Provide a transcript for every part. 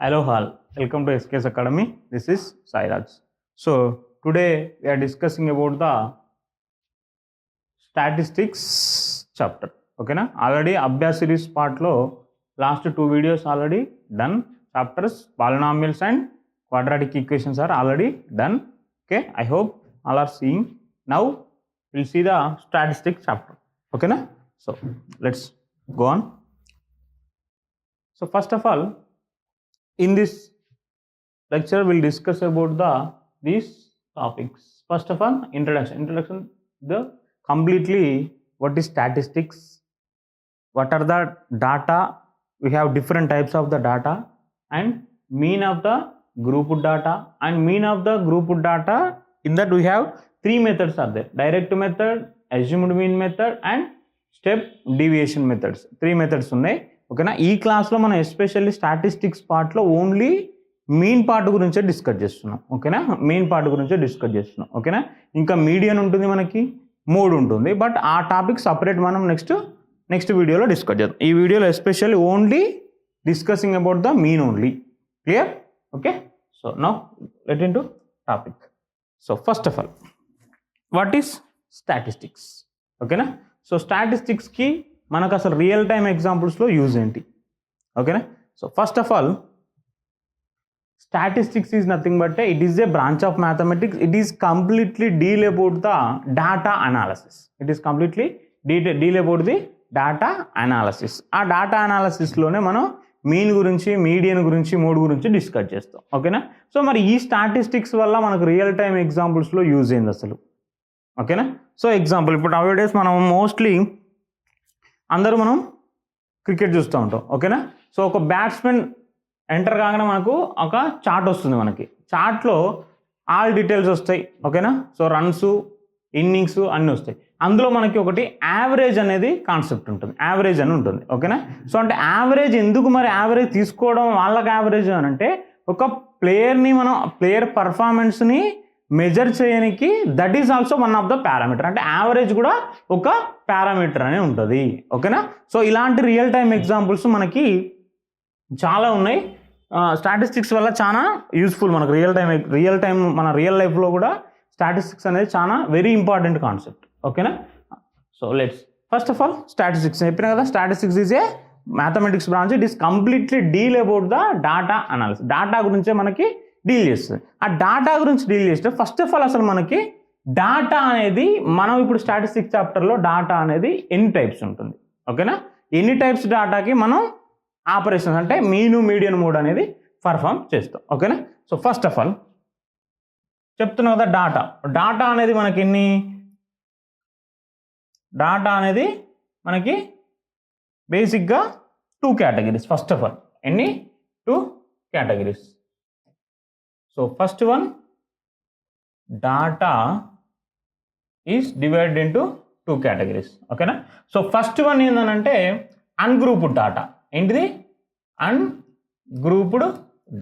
Hello all, welcome to SKS Academy. This is Sairaj. So today we are discussing about the statistics chapter. Okay na? Already Abhyas series part lo last two videos already done. Chapters polynomials and quadratic equations are already done. Okay, I hope all are seeing. Now we'll see the statistics chapter. Okay na? So let's go on. So first of all, in this lecture we'll discuss about these topics. First of all, introduction the completely what is statistics, what are the data, we have different types of the data, and mean of the grouped data, and mean of the grouped data. In that we have three methods are there: direct method, assumed mean method, and step deviation methods. Three methods ఉన్నాయి. ఓకేనా? ఈ క్లాస్లో మనం especially statistics పార్ట్లో only mean part గురించే discuss చేస్తున్నాం. ఓకేనా? Main part గురించే డిస్కస్ చేస్తున్నాం. ఓకేనా? ఇంకా మీడియన్ ఉంటుంది, మనకి మోడ్ ఉంటుంది, బట్ ఆ టాపిక్ సపరేట్ మనం నెక్స్ట్ వీడియోలో డిస్కస్ చేద్దాం. ఈ వీడియోలో especially only discussing about the mean only. Clear? Okay. So now let in to topic. So first of all, what is statistics? ఓకేనా? సో స్టాటిస్టిక్స్కి మనకు అసలు రియల్ టైమ్ ఎగ్జాంపుల్స్లో యూజ్ ఏంటి? ఓకేనా? So first of all, statistics is nothing but it is a branch of mathematics. It is completely deal about the data analysis. It is completely deal about the data analysis. ఆ data అనాలసిస్లోనే మనం mean గురించి, median గురించి, mode గురించి discuss చేస్తాం. ఓకేనా? So మరి ఈ statistics వల్ల మనకు రియల్ టైమ్ ఎగ్జాంపుల్స్లో యూజ్ ఏంది అసలు? ఓకేనా? సో ఎగ్జాంపుల్, ఇప్పుడు నౌడేస్ మనం మోస్ట్లీ అందరూ మనం క్రికెట్ చూస్తూ ఉంటాం. ఓకేనా? సో ఒక బ్యాట్స్మెన్ ఎంటర్ కాగానే మనకు ఒక చార్ట్ వస్తుంది. మనకి చార్ట్లో ఆల్ డీటెయిల్స్ వస్తాయి. ఓకేనా? సో రన్స్, ఇన్నింగ్స్ అన్నీ వస్తాయి. అందులో మనకి ఒకటి యావరేజ్ అనేది కాన్సెప్ట్ ఉంటుంది. యావరేజ్ అని ఉంటుంది. ఓకేనా? సో అంటే యావరేజ్ ఎందుకు మరి యావరేజ్ తీసుకోవడం వాళ్ళకి యావరేజ్ అని అంటే, ఒక ప్లేయర్ని మనం ప్లేయర్ పర్ఫార్మెన్స్ని మెజర్ చేయడానికి that is also one of the parameter. అంటే యావరేజ్ కూడా ఒక పారామీటర్ అనే ఉంటుంది. ఓకేనా? సో ఇలాంటి రియల్ టైమ్ ఎగ్జాంపుల్స్ మనకి చాలా ఉన్నాయి. స్టాటిస్టిక్స్ వల్ల చాలా యూస్ఫుల్ మనకు రియల్ టైం మన రియల్ లైఫ్లో కూడా స్టాటిస్టిక్స్ అనేది చాలా వెరీ ఇంపార్టెంట్ కాన్సెప్ట్. ఓకేనా? So let's first of all statistics చెప్పినా కదా, statistics is a mathematics branch. It is completely deal about the data analysis. Data గురించే మనకి డీల్ చేస్తుంది. ఆ డాటా గురించి డీల్ చేస్తే ఫస్ట్ ఆఫ్ ఆల్ అసలు మనకి డాటా అనేది, మనం ఇప్పుడు స్టాటిస్టిక్స్ చాప్టర్లో డాటా అనేది ఎన్ని టైప్స్ ఉంటుంది. ఓకేనా? ఎన్ని టైప్స్ డాటాకి మనం ఆపరేషన్స్ అంటే మీను, మీడియన్, మోడ్ అనేది పర్ఫామ్ చేస్తాం. ఓకేనా? సో ఫస్ట్ ఆఫ్ ఆల్ చెప్తున్నాం కదా, డాటా అనేది మనకి ఎన్ని? డాటా అనేది మనకి బేసిక్గా 2 కేటగిరీస్. ఫస్ట్ ఆఫ్ ఆల్ ఎన్ని? 2 categories. So first one, data is divided into 2 categories. ఓకేనా? సో ఫస్ట్ వన్ ఏంటంటే అన్గ్రూప్డ్ డాటా. ఏంటిది? Ungrouped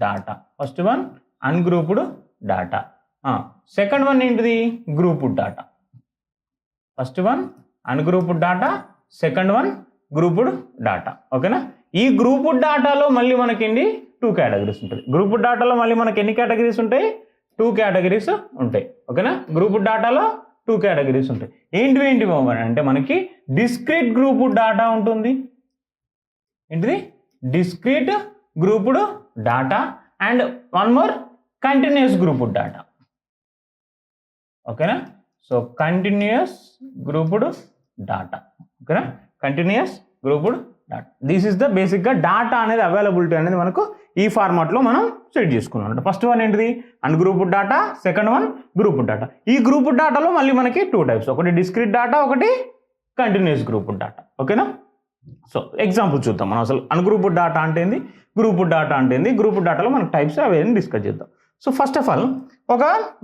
data. First one ungrouped data. Second one ఏంటిది? Grouped data. First one ungrouped data, second one grouped data. ఓకేనా? ఈ grouped డాటాలో మళ్ళీ మనకేంటి? 2 categories ఉంటుంది. గ్రూప్డ్ డాటాలో మళ్ళీ మనకి ఎన్ని కేటగిరీస్ ఉంటాయి? 2 కేటగిరీస్ ఉంటాయి. ఓకేనా? గ్రూప్డ్ డాటాలో 2 కేటగిరీస్ ఉంటాయి. ఏంటి అంటే మనకి డిస్క్రీట్ గ్రూప్డ్ డాటా ఉంటుంది. ఏంటిది? Discrete grouped data. And one more, continuous grouped data. ఓకేనా? So continuous grouped data. ఓకేనా? Continuous grouped data. This is the బేసిక్గా డాటా అనేది అవైలబిలిటీ అనేది మనకు ఈ ఫార్మాట్లో మనం సెట్ చేసుకున్నాం. అంటే ఫస్ట్ వన్ ఏంటిది? Ungrouped data, second one grouped data. ఈ గ్రూప్డ్ డాటాలో మళ్ళీ మనకి 2 టైప్స్, ఒకటి డిస్క్రీట్ డాటా, ఒకటి కంటిన్యూస్ గ్రూప్డ్ డాటా. ఓకేనా? సో ఎగ్జాంపుల్ చూద్దాం మనం. అసలు అన్గ్రూప్డ్ డాటా అంటే ఏంది, గ్రూప్డ్ డాటా అంటే ఏంది, గ్రూప్డ్ డాటాలో మనకు టైప్స్ అవన్నీ డిస్కస్ చేద్దాం. సో ఫస్ట్ ఆఫ్ ఆల్,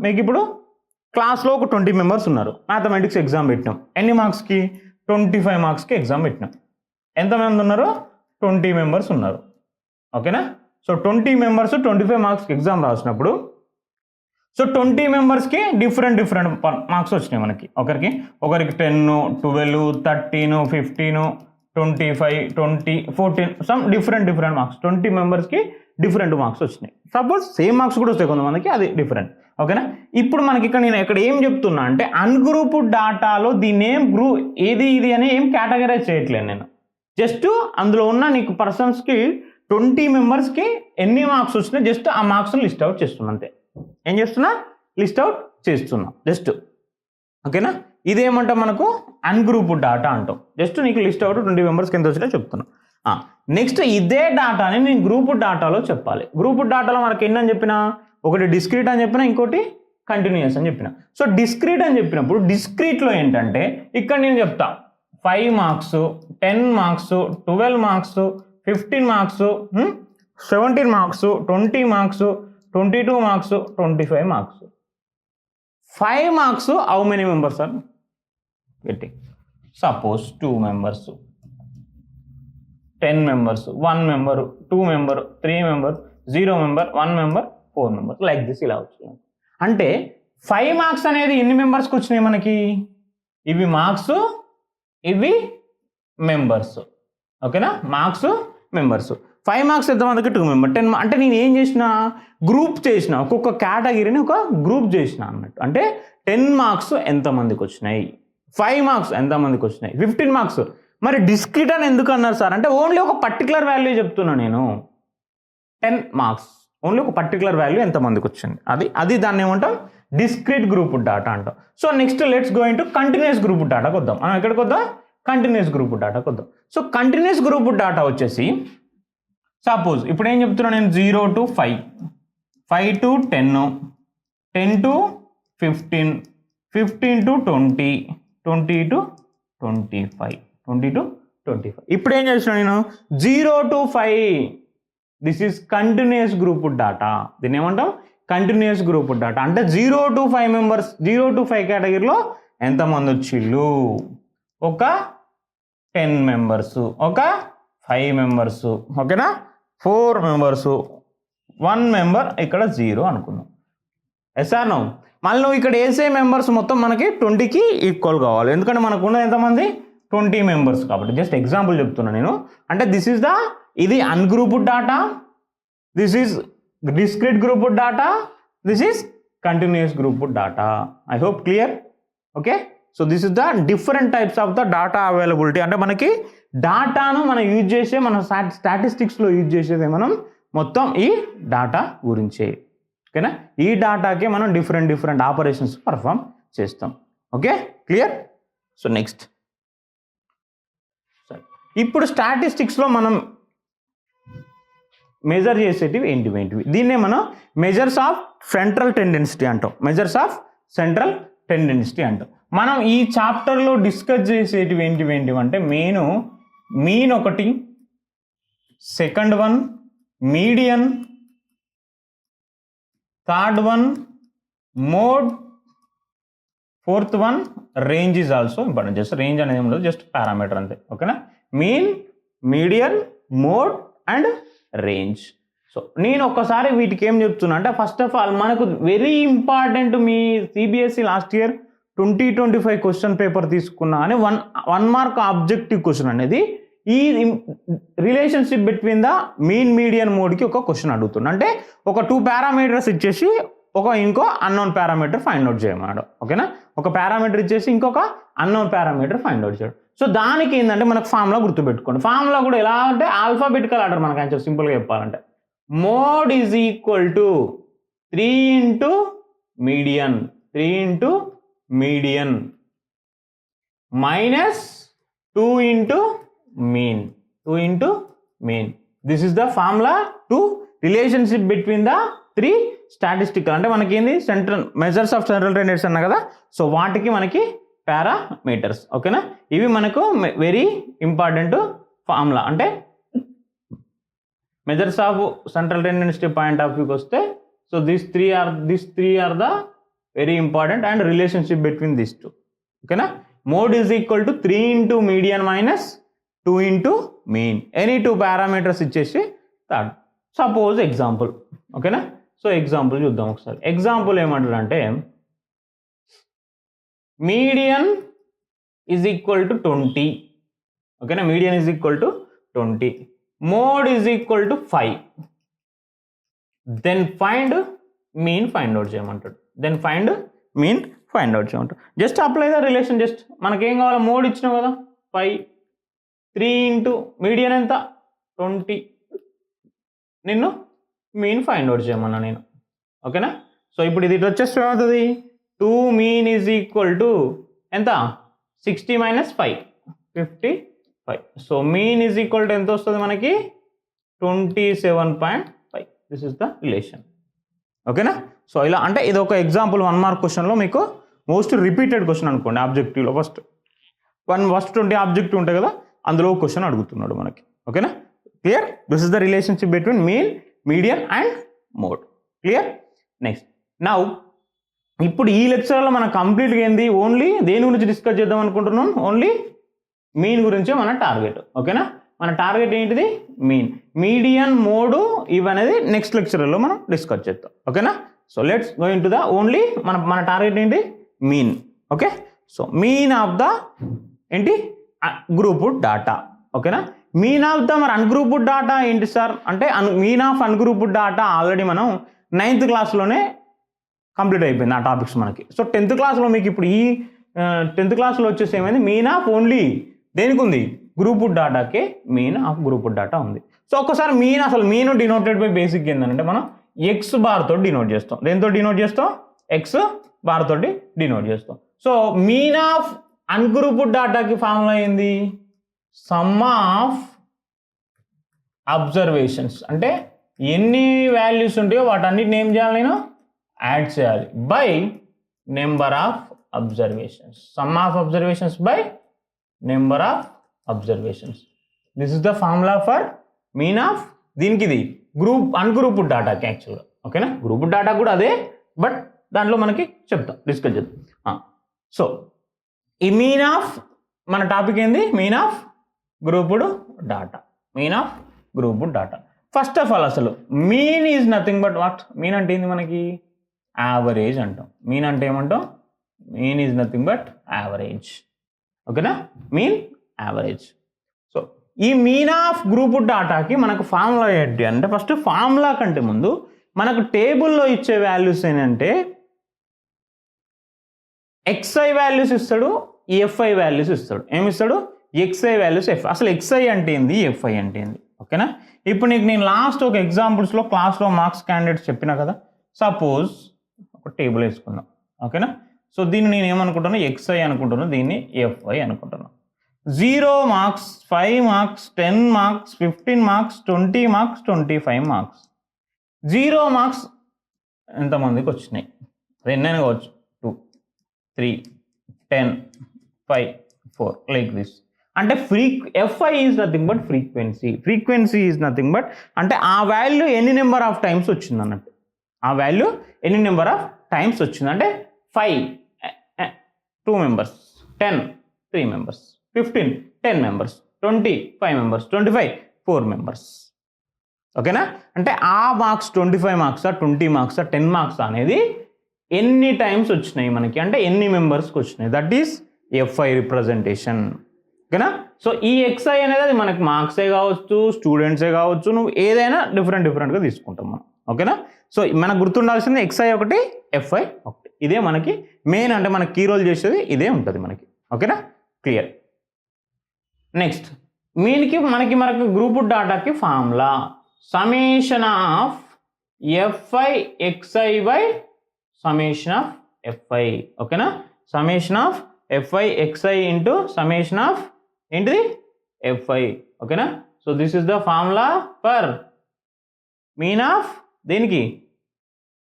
మీకు ఇప్పుడు క్లాస్లో ఒక 20 మెంబర్స్ ఉన్నారు. మ్యాథమెటిక్స్ ఎగ్జామ్ పెట్టినాం. ఎన్ని మార్క్స్కి? 25 మార్క్స్కి ఎగ్జామ్ పెట్టినాం. ఎంతమంది ఉన్నారు? 20 మెంబర్స్ ఉన్నారు. ఓకేనా? సో 20 మెంబర్స్ 25 మార్క్స్కి ఎగ్జామ్ రాసినప్పుడు, సో 20 మెంబర్స్కి డిఫరెంట్ మార్క్స్ వచ్చినాయి మనకి. ఒకరికి 10, 12, 13, 15, 25, 20, 14 సమ్ డిఫరెంట్ మార్క్స్ 20 మెంబర్స్కి డిఫరెంట్ మార్క్స్ వచ్చినాయి. సపోజ్ సేమ్ మార్క్స్ కూడా వస్తాయి కొంతమందికి, అది డిఫరెంట్. ఓకేనా? ఇప్పుడు మనకి నేను ఇక్కడ ఏం చెప్తున్నా అంటే అన్గ్రూప్డ్ డాటాలో దీన్ని ఏం ఇది అని ఏం కేటగరైజ్ చేయట్లేదు నేను. జస్ట్ అందులో ఉన్న నీకు పర్సన్స్కి 20 మెంబర్స్కి ఎన్ని మార్క్స్ వచ్చినాయి జస్ట్ ఆ మార్క్స్ని లిస్ట్ అవుట్ చేస్తున్నా అంతే. ఏం చేస్తున్నా? లిస్ట్ అవుట్ చేస్తున్నా జస్ట్. ఓకేనా? ఇదేమంటాం మనకు అన్గ్రూప్డ్ డాటా అంటాం. జస్ట్ నీకు లిస్ట్ అవుట్ 20 మెంబర్స్కి ఎంత వచ్చినా చెప్తున్నా. నెక్స్ట్ ఇదే డాటాని నేను గ్రూప్డ్ డాటాలో చెప్పాలి. గ్రూప్డ్ డాటాలో మనకి ఎన్ని అని చెప్పినా, ఒకటి డిస్క్రీట్ అని చెప్పినా, ఇంకోటి కంటిన్యూస్ అని చెప్పిన. సో డిస్క్రీట్ అని చెప్పినప్పుడు డిస్క్రీట్లో ఏంటంటే ఇక్కడ నేను చెప్తా 5 marks, 10 marks, 12 marks, 15 marks, 17 marks, 20 marks, 22 marks, 25 marks. 5 marks how many members are getting? Suppose 2 members, 10 members, 1 member, 2 member, 3 member, 0 member, 1 member, 4 members, like this ఇలా వచ్చింది. అంటే 5 మార్క్స్ అనేది ఎన్ని మెంబర్స్కి వచ్చినాయి మనకి? ఇవి మార్క్స్, ఇవి మెంబర్స్. ఓకేనా? Marks, members. 5 మార్క్స్ ఎంతమందికి? 2 మెంబర్. 10 అంటే నేను ఏం చేసిన? గ్రూప్ చేసిన, ఒక్కొక్క కేటగిరీని ఒక గ్రూప్ చేసిన అన్నట్టు. అంటే 10 మార్క్స్ ఎంతమందికి వచ్చినాయి, 5 మార్క్స్ ఎంతమందికి వచ్చినాయి, 15 మార్క్స్. మరి డిస్క్రీట్ అని ఎందుకు అన్నారు సార్ అంటే ఓన్లీ ఒక పర్టికులర్ వాల్యూ చెప్తున్నా నేను. 10 మార్క్స్ ఓన్లీ ఒక పర్టికులర్ వాల్యూ ఎంతమందికి వచ్చింది, అది దాన్ని ఏమంటాం? డిస్క్రీట్ గ్రూప్ డాటా అంటాం. So next let's go into continuous group డాటాకి వద్దాం. మనం ఎక్కడికి వద్దాం? కంటిన్యూస్ గ్రూప్ డాటాకి వద్దాం. సో కంటిన్యూస్ గ్రూప్ డాటా వచ్చేసి సపోజ్ ఇప్పుడు ఏం చెప్తున్నా నేను 0 to 5, 5 to 10, 10 to 15, 15 to 20, 20 to 25, 20 to 25. ఇప్పుడు ఏం చేస్తున్నా నేను? 0 to 5 this is continuous group data. దీన్ని ఏమంటాం? Continuous group data. అంటే 0 to 5 మెంబర్స్, 0 to 5 కేటగిరీలో ఎంతమంది వచ్చిళ్ళు? ఒక 10 మెంబర్స్, ఒక 5 మెంబర్స్. ఓకేనా? 4 మెంబర్స్, 1 మెంబర్, ఇక్కడ 0 అనుకున్నాం. Yes or no? మళ్ళీ నువ్వు ఇక్కడ వేసే మెంబర్స్ మొత్తం మనకి 20కి ఈక్వల్ కావాలి. ఎందుకంటే మనకు ఉన్నది ఎంతమంది? 20 మెంబర్స్. కాబట్టి జస్ట్ ఎగ్జాంపుల్ చెప్తున్నా నేను. అంటే దిస్ ఈస్ ఇది ungrouped data, this is discrete grouped data, this is continuous grouped data. I hope clear. Okay? So this is the different types of the data availability. అంటే మనకి డాటాను మనం use చేసే, మన స్టాటిస్టిక్స్లో use చేసేది మనం మొత్తం ఈ డాటా గురించే. ఓకేనా? ఈ డాటాకే మనం డిఫరెంట్ ఆపరేషన్స్ పర్ఫామ్ చేస్తాం. ఓకే? క్లియర్? సో నెక్స్ట్ ఇప్పుడు స్టాటిస్టిక్స్లో మనం మెజర్ చేసేటివి ఏంటివి? దీన్నే మనం మెజర్స్ ఆఫ్ సెంట్రల్ టెండెన్సిటీ అంటాం. మెజర్స్ ఆఫ్ సెంట్రల్ టెండెన్సిటీ అంటాం. మనం ఈ చాప్టర్లో డిస్కస్ చేసేటివి ఏంటివి అంటే మీన్ ఒకటి, second one median, third one mode, fourth one range is also important. Just range అనేది ఉండదు, జస్ట్ పారామీటర్ అంతే. ఓకేనా? Mean, median, mode and range. So నేను ఒక్కసారి వీటికి ఏం చెప్తున్నా అంటే ఫస్ట్ ఆఫ్ ఆల్ మనకు వెరీ ఇంపార్టెంట్, మీ CBSE last year 2025 question paper తీసుకున్నా అని 1 మార్క్ ఆబ్జెక్టివ్ క్వశ్చన్ అనేది ఈ relationship between the mean, median, మోడ్కి ఒక క్వశ్చన్ అడుగుతున్నా. అంటే ఒక 2 పారామీటర్స్ ఇచ్చేసి ఇంకో అన్నోన్ పారామీటర్ ఫైండ్ అవుట్ చేయమన్నాడు. ఓకేనా? ఒక పారామీటర్ ఇచ్చేసి ఇంకొక అన్నోన్ పారామీటర్ ఫైండ్ అవుట్ చేయడం. సో దానికి ఏంటంటే మనకు ఫార్ములా గుర్తుపెట్టుకోండి. ఫార్ములా కూడా ఎలా అంటే ఆల్ఫాబెటికల్ ఆర్డర్. మనకు కొంచెం సింపుల్గా చెప్పాలంటే mode is equal to 3 into median, 3 into median minus 2 into mean, 2 into mean. This is the formula to relationship between the 3 statistical. అంటే మనకి ఏంది? Central measures of central tendency అన్న కదా. సో వాటికి మనకి పారామీటర్స్. ఓకేనా? ఇవి మనకు వెరీ ఇంపార్టెంట్ ఫార్ములా. అంటే measures of central tendency point of వ్యూకి వస్తే so these three are the very important and relationship between these two. ఓకేనా? Mode is equal to 3 into median minus 2 into mean. Any 2 parameters ఇచ్చేసి third. Suppose example. ఓకేనా? So example చూద్దాం ఒకసారి. Example ఏమంటారంటే median is equal to 20. ఓకేనా. Median is equal to 20, mode is equal to 5. Then find mean find out చేయమంటాడు. Just apply the relation. Just మనకేం కావాలో mode ఇచ్చినావు కదా 5, 3 ఇంటూ మీడియన్ ఎంత 20, నిన్ను మీన్ ఫైండ్ అవుట్ చేయమన్నా నేను. ఓకేనా. సో ఇప్పుడు ఇది వచ్చేస్తే ఏమవుతుంది, 2 మీన్ ఈజ్ ఈక్వల్ టు ఎంత 60 minus 5, 55. So mean is equal to ఎంత వస్తుంది మనకి 27.5. This is the relation. ఓకేనా. సో ఇలా అంటే ఇది ఒక ఎగ్జాంపుల్ 1 మార్క్ క్వశ్చన్లో మీకు మోస్ట్ రిపీటెడ్ క్వశ్చన్ అనుకోండి. ఆబ్జెక్టివ్లో ఫస్ట్ 20 ఆబ్జెక్టివ్ ఉంటాయి కదా, అందులో క్వశ్చన్ అడుగుతున్నాడు మనకి. ఓకేనా. Clear. This is the relationship between mean, median and mode. Clear. Next now ఇప్పుడు ఈ లెక్చర్లో మనం కంప్లీట్గా ఏంది, ఓన్లీ దేని గురించి డిస్కస్ చేద్దాం అనుకుంటున్నాం, ఓన్లీ మీన్ గురించే మన టార్గెట్. ఓకేనా. మన టార్గెట్ ఏంటిది, మీన్. మీడియన్, మోడ్ ఇవనేది నెక్స్ట్ లెక్చర్లో మనం డిస్కస్ చేద్దాం. ఓకేనా. So let's go into the only మన టార్గెట్ ఏంటి, mean. Okay. So mean of the ఏంటి గ్రూప్డ్ డాటా. ఓకేనా. మీన్ ఆఫ్ ద మరి అన్గ్రూప్డ్ డాటా ఏంటి సార్ అంటే, mean of ungrouped data already మనం 9th క్లాస్లోనే కంప్లీట్ అయిపోయింది ఆ టాపిక్స్ మనకి. సో 10th క్లాస్లో మీకు ఇప్పుడు ఈ 10th క్లాస్లో వచ్చేసి ఏమైంది, మీన్ ఆఫ్ ఓన్లీ దేనికి ఉంది, గ్రూప్డ్ డాటాకే మీన్ ఆఫ్ గ్రూప్డ్ డాటా ఉంది. సో ఒక్కసారి మీన్, అసలు మీన్ డినోటెడ్ బై బేసిక్ ఏంటంటే మనం ఎక్స్ బార్ తోటి డినోట్ చేస్తాం. దేంతో డినోట్ చేస్తాం, ఎక్స్ బార్ తోటి డినోట్ చేస్తాం. సో మీన్ ఆఫ్ అన్గ్రూప్డ్ డాటాకి ఫార్ములా ఏంది, సమ్ ఆఫ్ అబ్జర్వేషన్స్. అంటే ఎన్ని వాల్యూస్ ఉంటాయో వాటన్నిటిని ఏం చేయాలి, నేను యాడ్ చేయాలి by number of observations. Some of observations by number of observations. This is the formula for mean of దీనికి, ఇది అన్గ్రూప్డ్ డాటాకి యాక్చువల్గా. ఓకేనా. గ్రూప్డ్ డాటా కూడా అదే, బట్ దాంట్లో మనకి చెప్తాం, డిస్కస్ చేద్దాం. సో ఈ మీన్ ఆఫ్ మన టాపిక్ ఏంది, mean of grouped data. First of all అసలు mean is nothing but what, mean అంటే ఏంది మనకి యావరేజ్ అంటాం. మీన్ అంటే ఏమంటాం, mean is nothing but average. ఓకేనా. Mean average. సో ఈ మీన్ ఆఫ్ గ్రూప్డ్ డాటాకి మనకు ఫార్ములా ఏంటి అంటే, ఫస్ట్ ఫార్ములా కంటే ముందు మనకు టేబుల్లో ఇచ్చే వాల్యూస్ ఏంటంటే ఎక్స్ఐ వాల్యూస్ ఇస్తాడు, ఎఫ్ఐ వాల్యూస్ ఇస్తాడు. ఏమిస్తాడు, ఎక్స్ఐ వాల్యూస్, ఎఫ్. అసలు ఎక్స్ఐ అంటే ఏంది, ఎఫ్ఐ అంటే ఏంది. ఓకేనా. ఇప్పుడు నీకు నేను లాస్ట్ ఒక ఎగ్జాంపుల్స్లో క్లాస్లో మార్క్స్ క్యాండిడేట్స్ చెప్పినా కదా, సపోజ్ ఒక టేబుల్ వేసుకుందాం. ఓకేనా. సో దీన్ని నేను ఏమనుకుంటున్నా, ఎక్స్ఐ అనుకుంటున్నాను, దీన్ని ఎఫ్ఐ అనుకుంటున్నాను. 0 marks, 5 marks, 10 marks, 15 marks, 20 marks, 25 marks. 0 marks ఎంతమందికి వచ్చినాయి, అది ఎన్నైనా కావచ్చు, 2, 3, 10, 5, 4 లైక్ దిస్. అంటే FI is nothing but frequency is nothing but అంటే ఆ వాల్యూ ఎన్ని నెంబర్ ఆఫ్ టైమ్స్ వచ్చింది అన్నట్టు. ఆ వాల్యూ ఎన్ని నెంబర్ ఆఫ్ టైమ్స్ వచ్చింది అంటే 5 2 members, 10 3 members, 15 10 members, 20 5 members, 25 4 members. ఓకేనా. అంటే ఆ మార్క్స్ 25 మార్క్సా, 20 మార్క్సా, 10 మార్క్స్ అనేది ఎన్ని టైమ్స్ వచ్చినాయి మనకి, అంటే ఎన్ని మెంబర్స్కి వచ్చినాయి, దట్ ఈస్ ఎఫ్ఐ రిప్రజెంటేషన్. ఓకేనా. సో ఈ ఎక్స్ఐ అనేది అది మనకి మార్క్సే కావచ్చు, స్టూడెంట్సే కావచ్చు, నువ్వు ఏదైనా డిఫరెంట్గా తీసుకుంటాం మనం. ఓకేనా. సో మనకు గుర్తుండాల్సింది ఎక్స్ఐ ఒకటి, ఎఫ్ఐ ఒకటి. ఇదే మనకి మెయిన్, అంటే మనకి కీ రోల్ చేసేది ఇదే ఉంటుంది మనకి. ఓకేనా. క్లియర్. నెక్స్ట్ మీన్కి మనకి గ్రూప్డ్ డాటాకి formula summation of FI XI by summation of FI. ఓకేనా. Summation of FI XI into summation of ఏంటిది, ఎఫ్ఐ. ఓకేనా. So this is the formula for mean of దేనికి,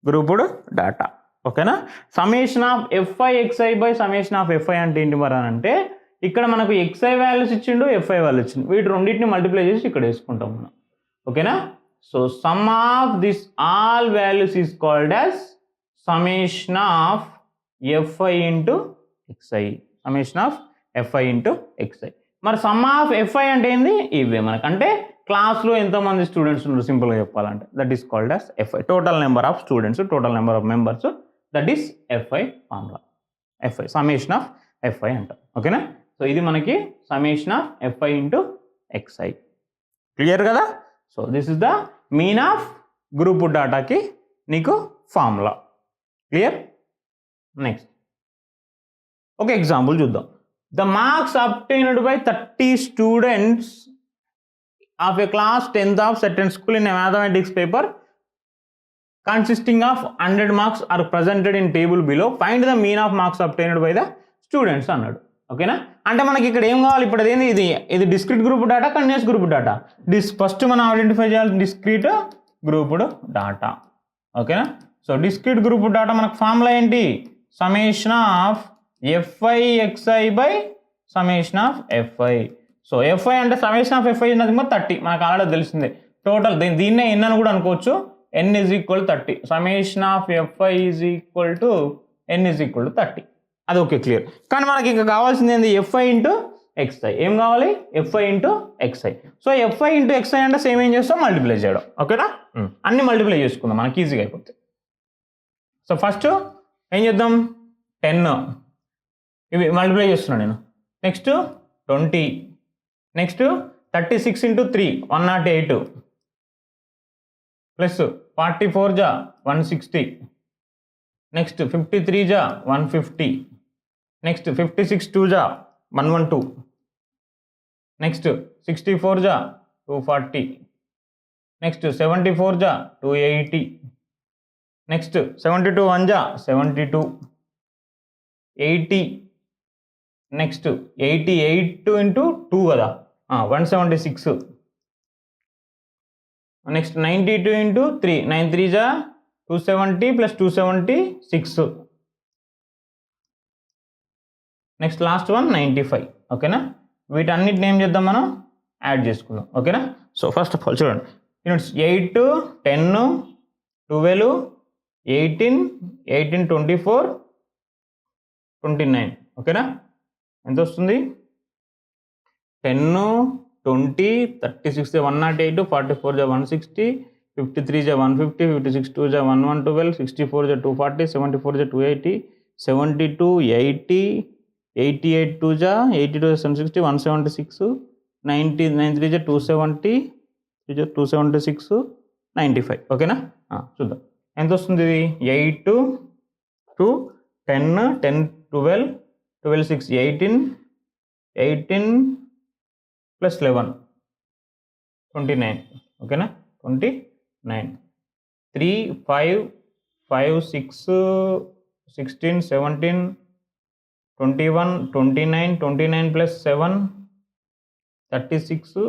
గ్రూప్డ్ డాటా. ఓకేనా. Summation of FI XI by summation of FI అంటే ఏంటి మరి అని అంటే, ఇక్కడ మనకు ఎక్స్ఐ వాల్యూస్ ఇచ్చిండు, ఎఫ్ఐ వాల్యూస్ ఇచ్చిండు, వీటి రెండింటిని మల్టిప్లై చేసి ఇక్కడ వేసుకుంటాం మనం. ఓకేనా. So sum of this all values is called as summation of FI into XI. Summation of FI into XI. మరి సమ్ ఆఫ్ ఎఫ్ఐ అంటే ఏంది, ఇవే మనకు. అంటే క్లాస్లో ఎంతమంది స్టూడెంట్స్ ఉన్నారు సింపుల్గా చెప్పాలంటే, that is called as FI. Total number of students, total number of members, that is FI formula. FI summation of FI అంటాం. ఓకేనా. సో సో ఇది మనకి summation of FI into XI. Clear కదా? So this is the mean of group డాటాకి నీకు formula. Clear? Next ఒక example చూద్దాం. The marks obtained by 30 students of a class 10th of certain school in a mathematics paper consisting of 100 marks are presented in table below. Find the mean of marks obtained by the students అన్నాడు. ఓకేనా? అంటే మనకి ఇక్కడ ఏం కావాలి ఇప్పుడు? అదేంది, ఇది discrete group data, continuous group data. First మనం ఐడెంటిఫై చేయాలి డిస్క్రీట్ గ్రూప్డ్ డాటా. ఓకేనా? సో డిస్క్రీట్ గ్రూప్ డాటా మనకు ఫార్ములా ఏంటి? Summation of FI XI by summation of FI. So FI అంటే సమ్మేషన్ ఆఫ్ ఎఫ్ఐ ఉన్నది 30, మనకు ఆల్రెడీ తెలిసిందే. టోటల్ దీన్నే ఎన్ అని కూడా అనుకోవచ్చు. N is equal 30. Summation of FI is equal to N is equal to 30. అది ఓకే, క్లియర్. కానీ మనకి ఇంకా కావాల్సింది ఏంది? FI into XI. ఏం కావాలి? FI into XI. So FI into XI అంటే సేమ్ ఏం చేస్తాం? మల్టిప్లై చేయడం. ఓకేనా? అన్ని మల్టిప్లై చేసుకుందాం, మనకి ఈజీగా అయిపోతుంది. సో ఫస్ట్ ఏం చేద్దాం? 10 ఇవి మల్టిప్లై చేస్తున్నాను నేను. నెక్స్ట్ 20, నెక్స్ట్ 36 ఇంటూ 3 108 ప్లస్ 44 జా 160, నెక్స్ట్ 53 జా 150, నెక్స్ట్ 56 2 జా 112, నెక్స్ట్ 64 జా 240, నెక్స్ట్ 74 జా 280, నెక్స్ట్ 72 1 జా 72, 80, నెక్స్ట్ 88 ఇంటూ 2 కదా 176, నెక్స్ట్ 92 ఇంటూ 3 93 జా 270 ప్లస్ 276, నెక్స్ట్ లాస్ట్ వన్ 95. ఓకేనా? వీటన్నిటిని ఏం చేద్దాం? మనం యాడ్ చేసుకుందాం. ఓకేనా? సో ఫస్ట్ ఆఫ్ ఆల్ చూడండి, యూనిట్స్ 8 10 12 18 18 24 29. ఓకేనా? ఎంత వస్తుంది? 10 20 36 108 44 160 53 150 56 2 112 64 240 74 280 72 80 88 2 82 760 176 90 93 270 276 95. ఓకేనా? చూద్దాం ఎంత వస్తుంది. ఇది 8 2 10 10 12 12 6 18 18 ప్లస్ 11 29. ఓకేనా? 29 3 5 5 6 16 17 21 29 29 ప్లస్ 7 36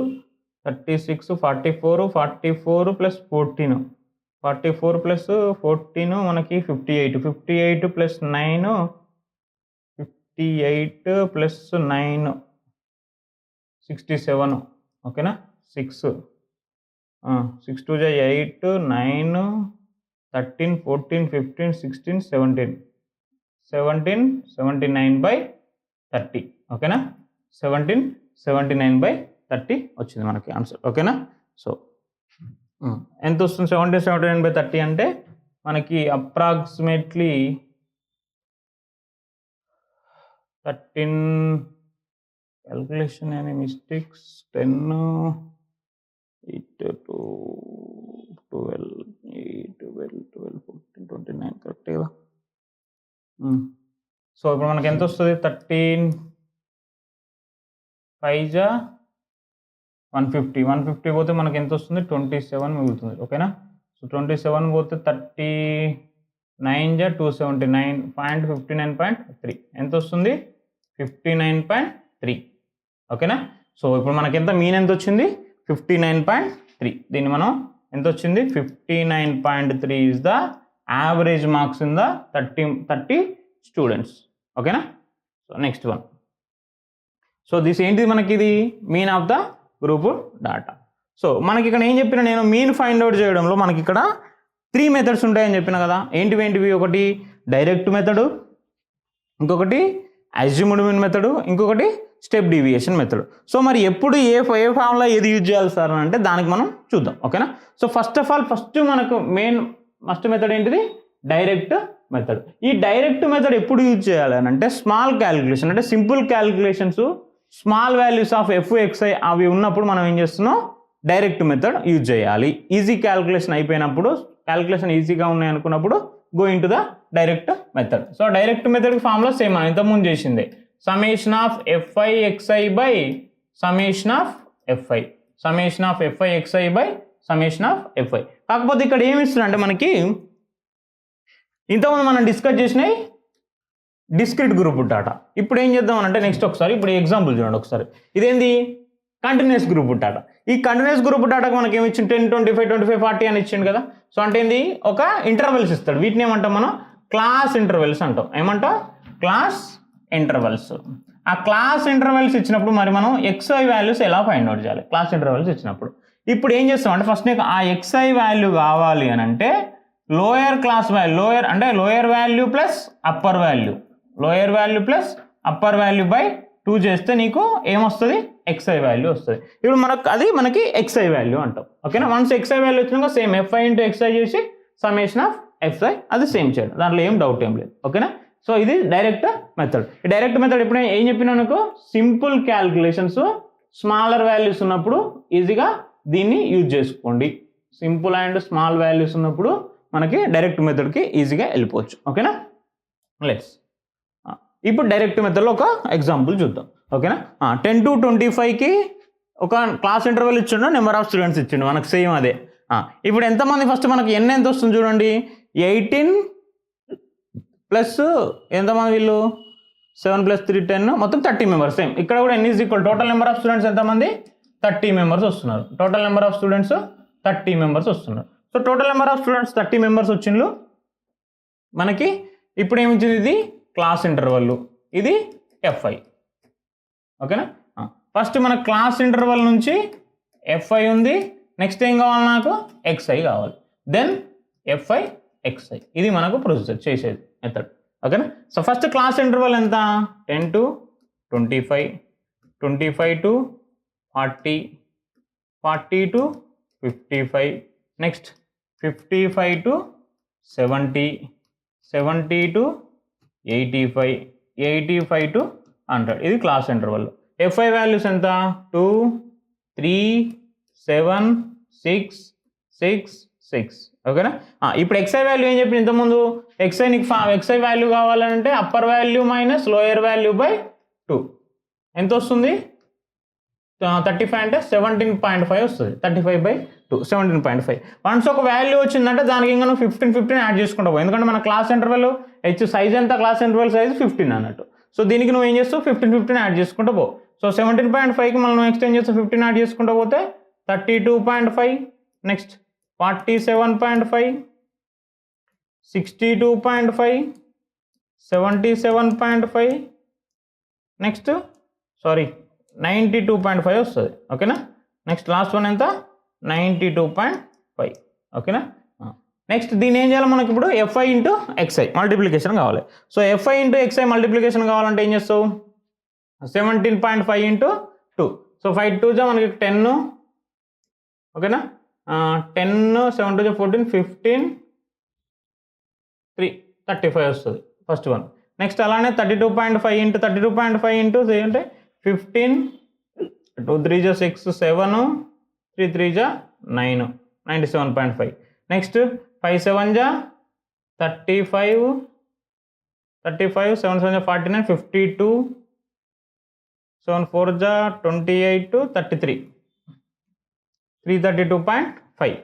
36 44 44 ప్లస్ 14 44 ప్లస్ 14 మనకి 58 58 ప్లస్ 9 58 ప్లస్ 9 67. ఓకేనా? 6 6 2 8 9 13 14 15 16 17 17 79 బై 30. ఓకేనా? 17 79 బై 30 వచ్చింది మనకి ఆన్సర్. ఓకేనా? సో ఎంత వస్తుంది? 17 79 బై 30 అంటే మనకి approximately 13 calculation any mistakes 10 8 2 12 8 12 12 14 29 correct కదా? సో ఇప్పుడు మనకి ఎంత వస్తుంది? 13 5 జా 150 150 పోతే మనకి ఎంత వస్తుంది? 27 మిగులుతుంది. ఓకేనా? సో 27 పోతే 39 జా 279 59.3 ఎంత వస్తుంది? 59.3. ఓకేనా? సో ఇప్పుడు మనకి ఎంత మీన్ ఎంత వచ్చింది? 59.3. దీన్ని మనం ఎంత వచ్చింది? 59.3 is the average marks in the 30 students. ఓకేనా? So next one. So this ఏంటిది మనకి? ఇది mean of the group data. So మనకి ఇక్కడ ఏం చెప్పిన నేను? మీన్ ఫైండ్ అవుట్ చేయడంలో మనకి ఇక్కడ 3 మెథడ్స్ ఉంటాయని చెప్పిన కదా. ఏంటివి? ఒకటి డైరెక్ట్ మెథడు, ఇంకొకటి అజ్యూమ్డ్ మీన్ మెథడు, ఇంకొకటి స్టెప్ డీవియేషన్ మెథడ్. సో మరి ఎప్పుడు ఏ ఫార్ములా ఏది యూజ్ చేయాలి సార్ అంటే దానికి మనం చూద్దాం. ఓకేనా? సో ఫస్ట్ ఆఫ్ ఆల్ మనకు ఫస్ట్ మెథడ్ ఏంటిది? Direct method. ఈ డైరెక్ట్ మెథడ్ ఎప్పుడు యూజ్ చేయాలి అని అంటే స్మాల్ క్యాలిక్యులేషన్ అంటే simple calculations small values of FXI అవి ఉన్నప్పుడు మనం ఏం చేస్తున్నాం డైరెక్ట్ మెథడ్ యూజ్ చేయాలి. ఈజీ క్యాలిక్యులేషన్ అయిపోయినప్పుడు క్యాలిక్యులేషన్ ఈజీగా ఉన్నాయి అనుకున్నప్పుడు going to the direct method. So direct method formula same మనం ఇంతకుముందు చేసిందే summation of FI XI by summation of FI summation of FI XI by summation of FI. కాకపోతే ఇక్కడ ఏమి ఇస్తున్నా అంటే మనకి ఇంతకుముందు మనం డిస్కస్ చేసినాయి డిస్క్రిట్ గ్రూప్ డాటా. ఇప్పుడు ఏం చేద్దాం అంటే నెక్స్ట్ ఒకసారి ఇప్పుడు ఎగ్జాంపుల్ చూడండి ఒకసారి. ఇదేంది కంటిన్యూస్ గ్రూప్ డాటా. ఈ కంటిన్యూస్ గ్రూప్ డాటాకి మనకి ఏమి ఇచ్చింది 10, 25, 25, 40 అని ఇచ్చిండు కదా. సో అంటే ఏంది ఒక ఇంటర్వెల్స్ ఇస్తాడు. వీటిని ఏమంటాం మనం క్లాస్ ఇంటర్వెల్స్ అంటాం. ఏమంటాం క్లాస్ ఇంటర్వెల్స్. ఆ క్లాస్ ఇంటర్వెల్స్ ఇచ్చినప్పుడు మరి మనం ఎక్స్ఐ వాల్యూస్ ఎలా ఫైండ్ అవుట్ చేయాలి క్లాస్ ఇంటర్వెల్స్ ఇచ్చినప్పుడు. ఇప్పుడు ఏం చేస్తాం అంటే ఫస్ట్ నీకు ఆ ఎక్స్ఐ వాల్యూ కావాలి అని అంటే లోయర్ క్లాస్ వాల్యూ లోయర్ అంటే lower value plus upper value lower value plus upper value by 2 చేస్తే నీకు ఏమొస్తుంది ఎక్స్ఐ వాల్యూ వస్తుంది. ఇప్పుడు మనకి ఎక్స్ఐ వాల్యూ అంటాం. ఓకేనా. వన్స్ ఎక్స్ఐ వాల్యూ వచ్చినాక సేమ్ ఎఫ్ఐ ఇంటూ ఎక్స్ఐ చేసి సమేషన్ ఆఫ్ ఎఫ్ఐ అది సేమ్ చేయడం దాంట్లో ఏం డౌట్ ఏం లేదు. ఓకేనా. సో ఇది డైరెక్ట్ మెథడ్. ఈ డైరెక్ట్ మెథడ్ ఎప్పుడు ఏం చెప్పినా నాకు సింపుల్ క్యాలిక్యులేషన్స్ స్మాలర్ వాల్యూస్ ఉన్నప్పుడు ఈజీగా దీన్ని యూజ్ చేసుకోండి. సింపుల్ అండ్ స్మాల్ వాల్యూస్ ఉన్నప్పుడు మనకి డైరెక్ట్ మెథడ్కి ఈజీగా వెళ్ళిపోవచ్చు. ఓకేనా. లెట్స్ ఇప్పుడు డైరెక్ట్ మెథడ్లో ఒక ఎగ్జాంపుల్ చూద్దాం. ఓకేనా. 10 to 25కి ఒక క్లాస్ ఇంటర్వెల్ ఇచ్చిండు నెంబర్ ఆఫ్ స్టూడెంట్స్ ఇచ్చిండు మనకు సేమ్ అదే. ఇప్పుడు ఎంతమంది ఫస్ట్ మనకి ఎంత వస్తుంది చూడండి 18 ప్లస్ ఎంతమంది వీళ్ళు 7 + 3 10 మొత్తం 30 మెంబర్స్. సేమ్ ఇక్కడ కూడా n = total number of students ఎంతమంది 30 మెంబర్స్ వస్తున్నారు. Total number of students 30 members వస్తున్నారు. So total number of students 30 members వచ్చిండ్రు మనకి. ఇప్పుడు ఏమిచ్చింది ఇది క్లాస్ ఇంటర్వల్ ఇది ఎఫ్ఐ. ఓకేనా. ఫస్ట్ మన క్లాస్ ఇంటర్వల్ నుంచి ఎఫ్ఐ ఉంది. నెక్స్ట్ ఏం కావాలి నాకు ఎక్స్ఐ కావాలి. దెన్ ఎఫ్ఐ ఎక్స్ఐ ఇది మనకు ప్రొసీజర్ చేసేది మెథడ్. ఓకేనా. సో ఫస్ట్ క్లాస్ ఇంటర్వల్ ఎంత 10 to 25 25 to 40 40 to 55 next 55 to 70 70 to 85 85 to 100 ఇది క్లాస్ ఇంటర్వల్. ఎఫ్ఐ వాల్యూస్ ఎంత 2 3 7 6 6 6. ఓకేనా. ఇప్పుడు ఎక్స్ఐ వాల్యూ ఏం చెప్పి ఇంతకుముందు ఎక్స్ఐ వాల్యూ కావాలంటే upper value minus lower value by 2 ఎంత వస్తుంది 35 అంటే 17.5 వస్తుంది. 35/2 17.5. వన్స్ ఒక వాల్యూ వచ్చిందంటే దానికి ఇంకా నువ్వు 15 యాడ్ చేసుకుంటా పో. ఎందుకంటే మన క్లాస్ ఇంటర్వెల్ సైజ్ ఎంత క్లాస్ ఇంటర్వెల్ సైజ్ 15 అన్నట్టు. సో దీనికి నువ్వు ఏం చేస్తావు 15 యాడ్ చేసుకుంటూ పో. సో 17.5కి మనం నెక్స్ట్ ఏం చేస్తావు 15 యాడ్ చేసుకుంటూ పోతే 32.5 నెక్స్ట్ 47.5 62.5 77.5 నెక్స్ట్ 92.5 వస్తుంది. ఓకేనా. నెక్స్ట్ లాస్ట్ వన్ ఎంత 92.5. ఓకేనా. నెక్స్ట్ దీన్ని ఏం చేయాలి మనకి ఇప్పుడు ఎఫ్ఐ ఇంటూ ఎక్స్ఐ మల్టిప్లికేషన్ కావాలి. So FI into XI multiplication కావాలంటే ఏం చేస్తావు 17.5 into 2. సో 5 2 మనకి 10. ఓకేనా. 10 7 2 14 15 3 35 వస్తుంది ఫస్ట్ వన్. నెక్స్ట్ అలానే 32.5 into 32.5 into అంటే 15 2 3 6 7 3 3 9 97.5. నెక్స్ట్ 5 7 35 35 7 7 49 52 7 4 28 33 332.5.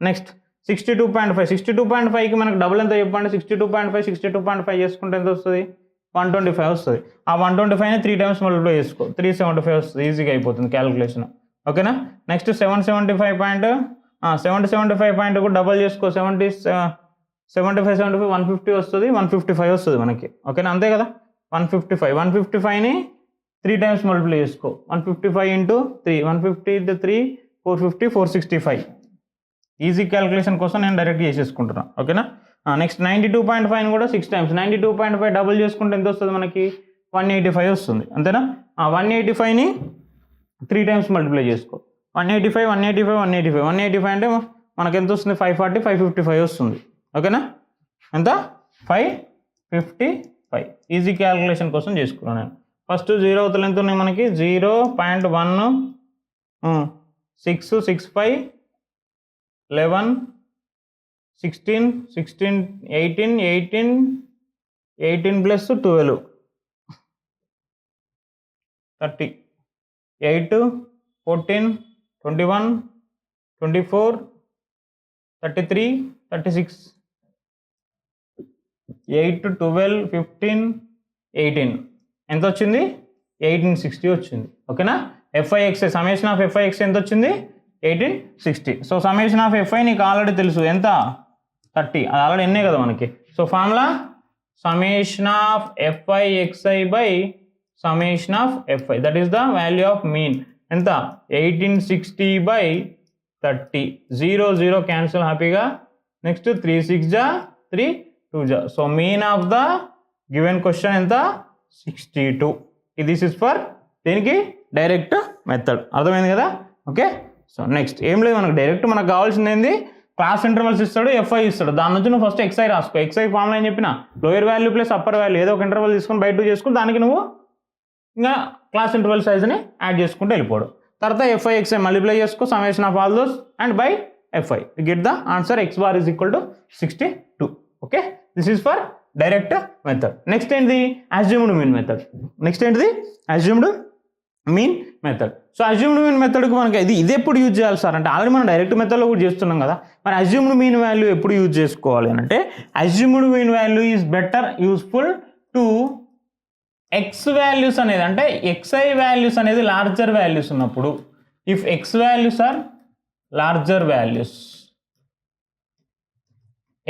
నెక్స్ట్ 62.5 62.5కి మనకు డబుల్ ఎంత చెప్పండి 62.5 62.5 చేసుకుంటే ఎంత వస్తుంది 125 వస్తుంది. ఆ 125ని 3 times మల్టిప్లై చేసుకో 375 వస్తుంది. ఈజీగా అయిపోతుంది క్యాలిక్యులేషన్. ఓకేనా. నెక్స్ట్ 775 కూడా డబల్ చేసుకో 75 150 వస్తుంది 155 వస్తుంది మనకి. ఓకేనా అంతే కదా 155ని 3 times మల్టిప్లై చేసుకో 155 into 3 150 into 3 450 465. ఈజీ క్యాలిక్యులేషన్ కోసం నేను డైరెక్ట్ చేసేసుకుంటున్నాను. ఓకేనా. నెక్స్ట్ 92.5 కూడా 6 times 92.5 డబుల్ చేసుకుంటే ఎంత వస్తుంది మనకి 185 వస్తుంది. అంతేనా. 185ని 3 times మల్టిప్లై చేసుకో 185 185 185 185 అంటే మనకు ఎంత వస్తుంది 540 555 వస్తుంది. ఓకేనా. ఎంత 555. ఈజీ క్యాలిక్యులేషన్ కోసం చేసుకున్నాను నేను. ఫస్ట్ 0 అవతల ఎంత ఉన్నాయి మనకి 0.1 6 65 11 16 16 18 18 18 ప్లస్ 12 30 8 14 21 24 33 36 8 12 15 18 ఎంత వచ్చింది 1860 వచ్చింది. ఓకేనా. FIXI సమ్మేషన్ ఆఫ్ FIXI ఎంత వచ్చింది 1860. సో సమ్మేషన్ ఆఫ్ FI నీకు ఆల్రెడీ తెలుసు ఎంత 30, అది ఆల్రెడీ ఎన్నే కదా మనకి. So formula summation of FIXI by summation of FI, that is the value of mean ఎంత 1860 బై 30. 0 0 క్యాన్సిల్ హ్యాపీగా. నెక్స్ట్ 3 6 జా 3 2 జా. So mean of the given question ఎంత 62. దిస్ ఇస్ ఫర్ దీనికి డైరెక్ట్ మెథడ్. అర్థమైంది కదా. ఓకే. సో నెక్స్ట్ ఏం లేదు, మనకు కావాల్సింది ఏంది, క్లాస్ ఇంటర్వల్స్ ఇస్తాడు, FI ఇస్తాడు. దాని నుంచి నువ్వు ఫస్ట్ XI రాసుకో. XI ఫార్ములా అని చెప్పిన lower value plus upper value ఏదో ఒక ఇంటర్వల్ తీసుకొని బై 2 చేసుకుని దానికి నువ్వు ఇంకా క్లాస్ ఇంటర్వల్ సైజ్ని యాడ్ చేసుకుంటూ వెళ్ళిపోడు. తర్వాత FIXI మల్టిప్లై చేసుకో summation of all those and by FI get the answer x bar is equal to 62. Okay. This is for direct method. Next ఏంటిది అజ్యూమ్డ్ మీన్ మెథడ్. నెక్స్ట్ ఏంటిది assumed mean method. So assumed mean మెథడ్కి మనకి ఇది ఎప్పుడు use చేయాలి sir అంటే already మనం direct మెథడ్లో కూడా చేస్తున్నాం కదా. మరి అజ్యూమ్డ్ మీన్ వాల్యూ ఎప్పుడు యూజ్ చేసుకోవాలి అంటే assumed mean value is better useful to X values అనేది అంటే XI వాల్యూస్ అనేది లార్జర్ వాల్యూస్ ఉన్నప్పుడు. If X values are larger values,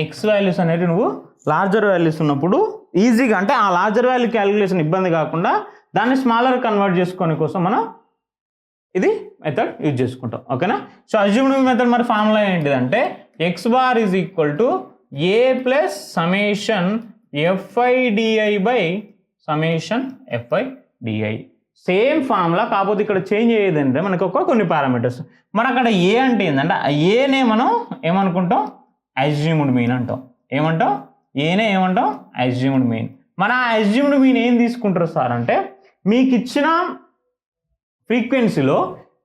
X values అనేది నువ్వు లార్జర్ వాల్యూస్ ఉన్నప్పుడు ఈజీగా అంటే ఆ లార్జర్ వాల్యూ క్యాలిక్యులేషన్ ఇబ్బంది కాకుండా దాన్ని స్మాలర్ కన్వర్ట్ చేసుకునే కోసం మనం ఇది మెథడ్ యూజ్ చేసుకుంటాం. ఓకేనా. సో అజ్యూమ్డ్ మెథడ్ మరి ఫార్ములా ఏంటిదంటే x bar is equal to a plus summation FIDI by summation FIDI. Same formula, కాకపోతే ఇక్కడ చేంజ్ అయ్యేది అంటే మనకు కొన్ని పారామీటర్స్. మన అక్కడ ఏ అంటే ఏంటంటే ఏనే మనం ఏమనుకుంటాం అజ్యూమ్డ్ మీన్ అంటాం. ఏమంటాం ఏనే ఏమంటాం అజ్యూమ్డ్ మీన్. మన అజ్యూమ్డ్ మీన్ ఏం తీసుకుంటారు సార్ అంటే మీకు ఇచ్చిన ఫ్రీక్వెన్సీలో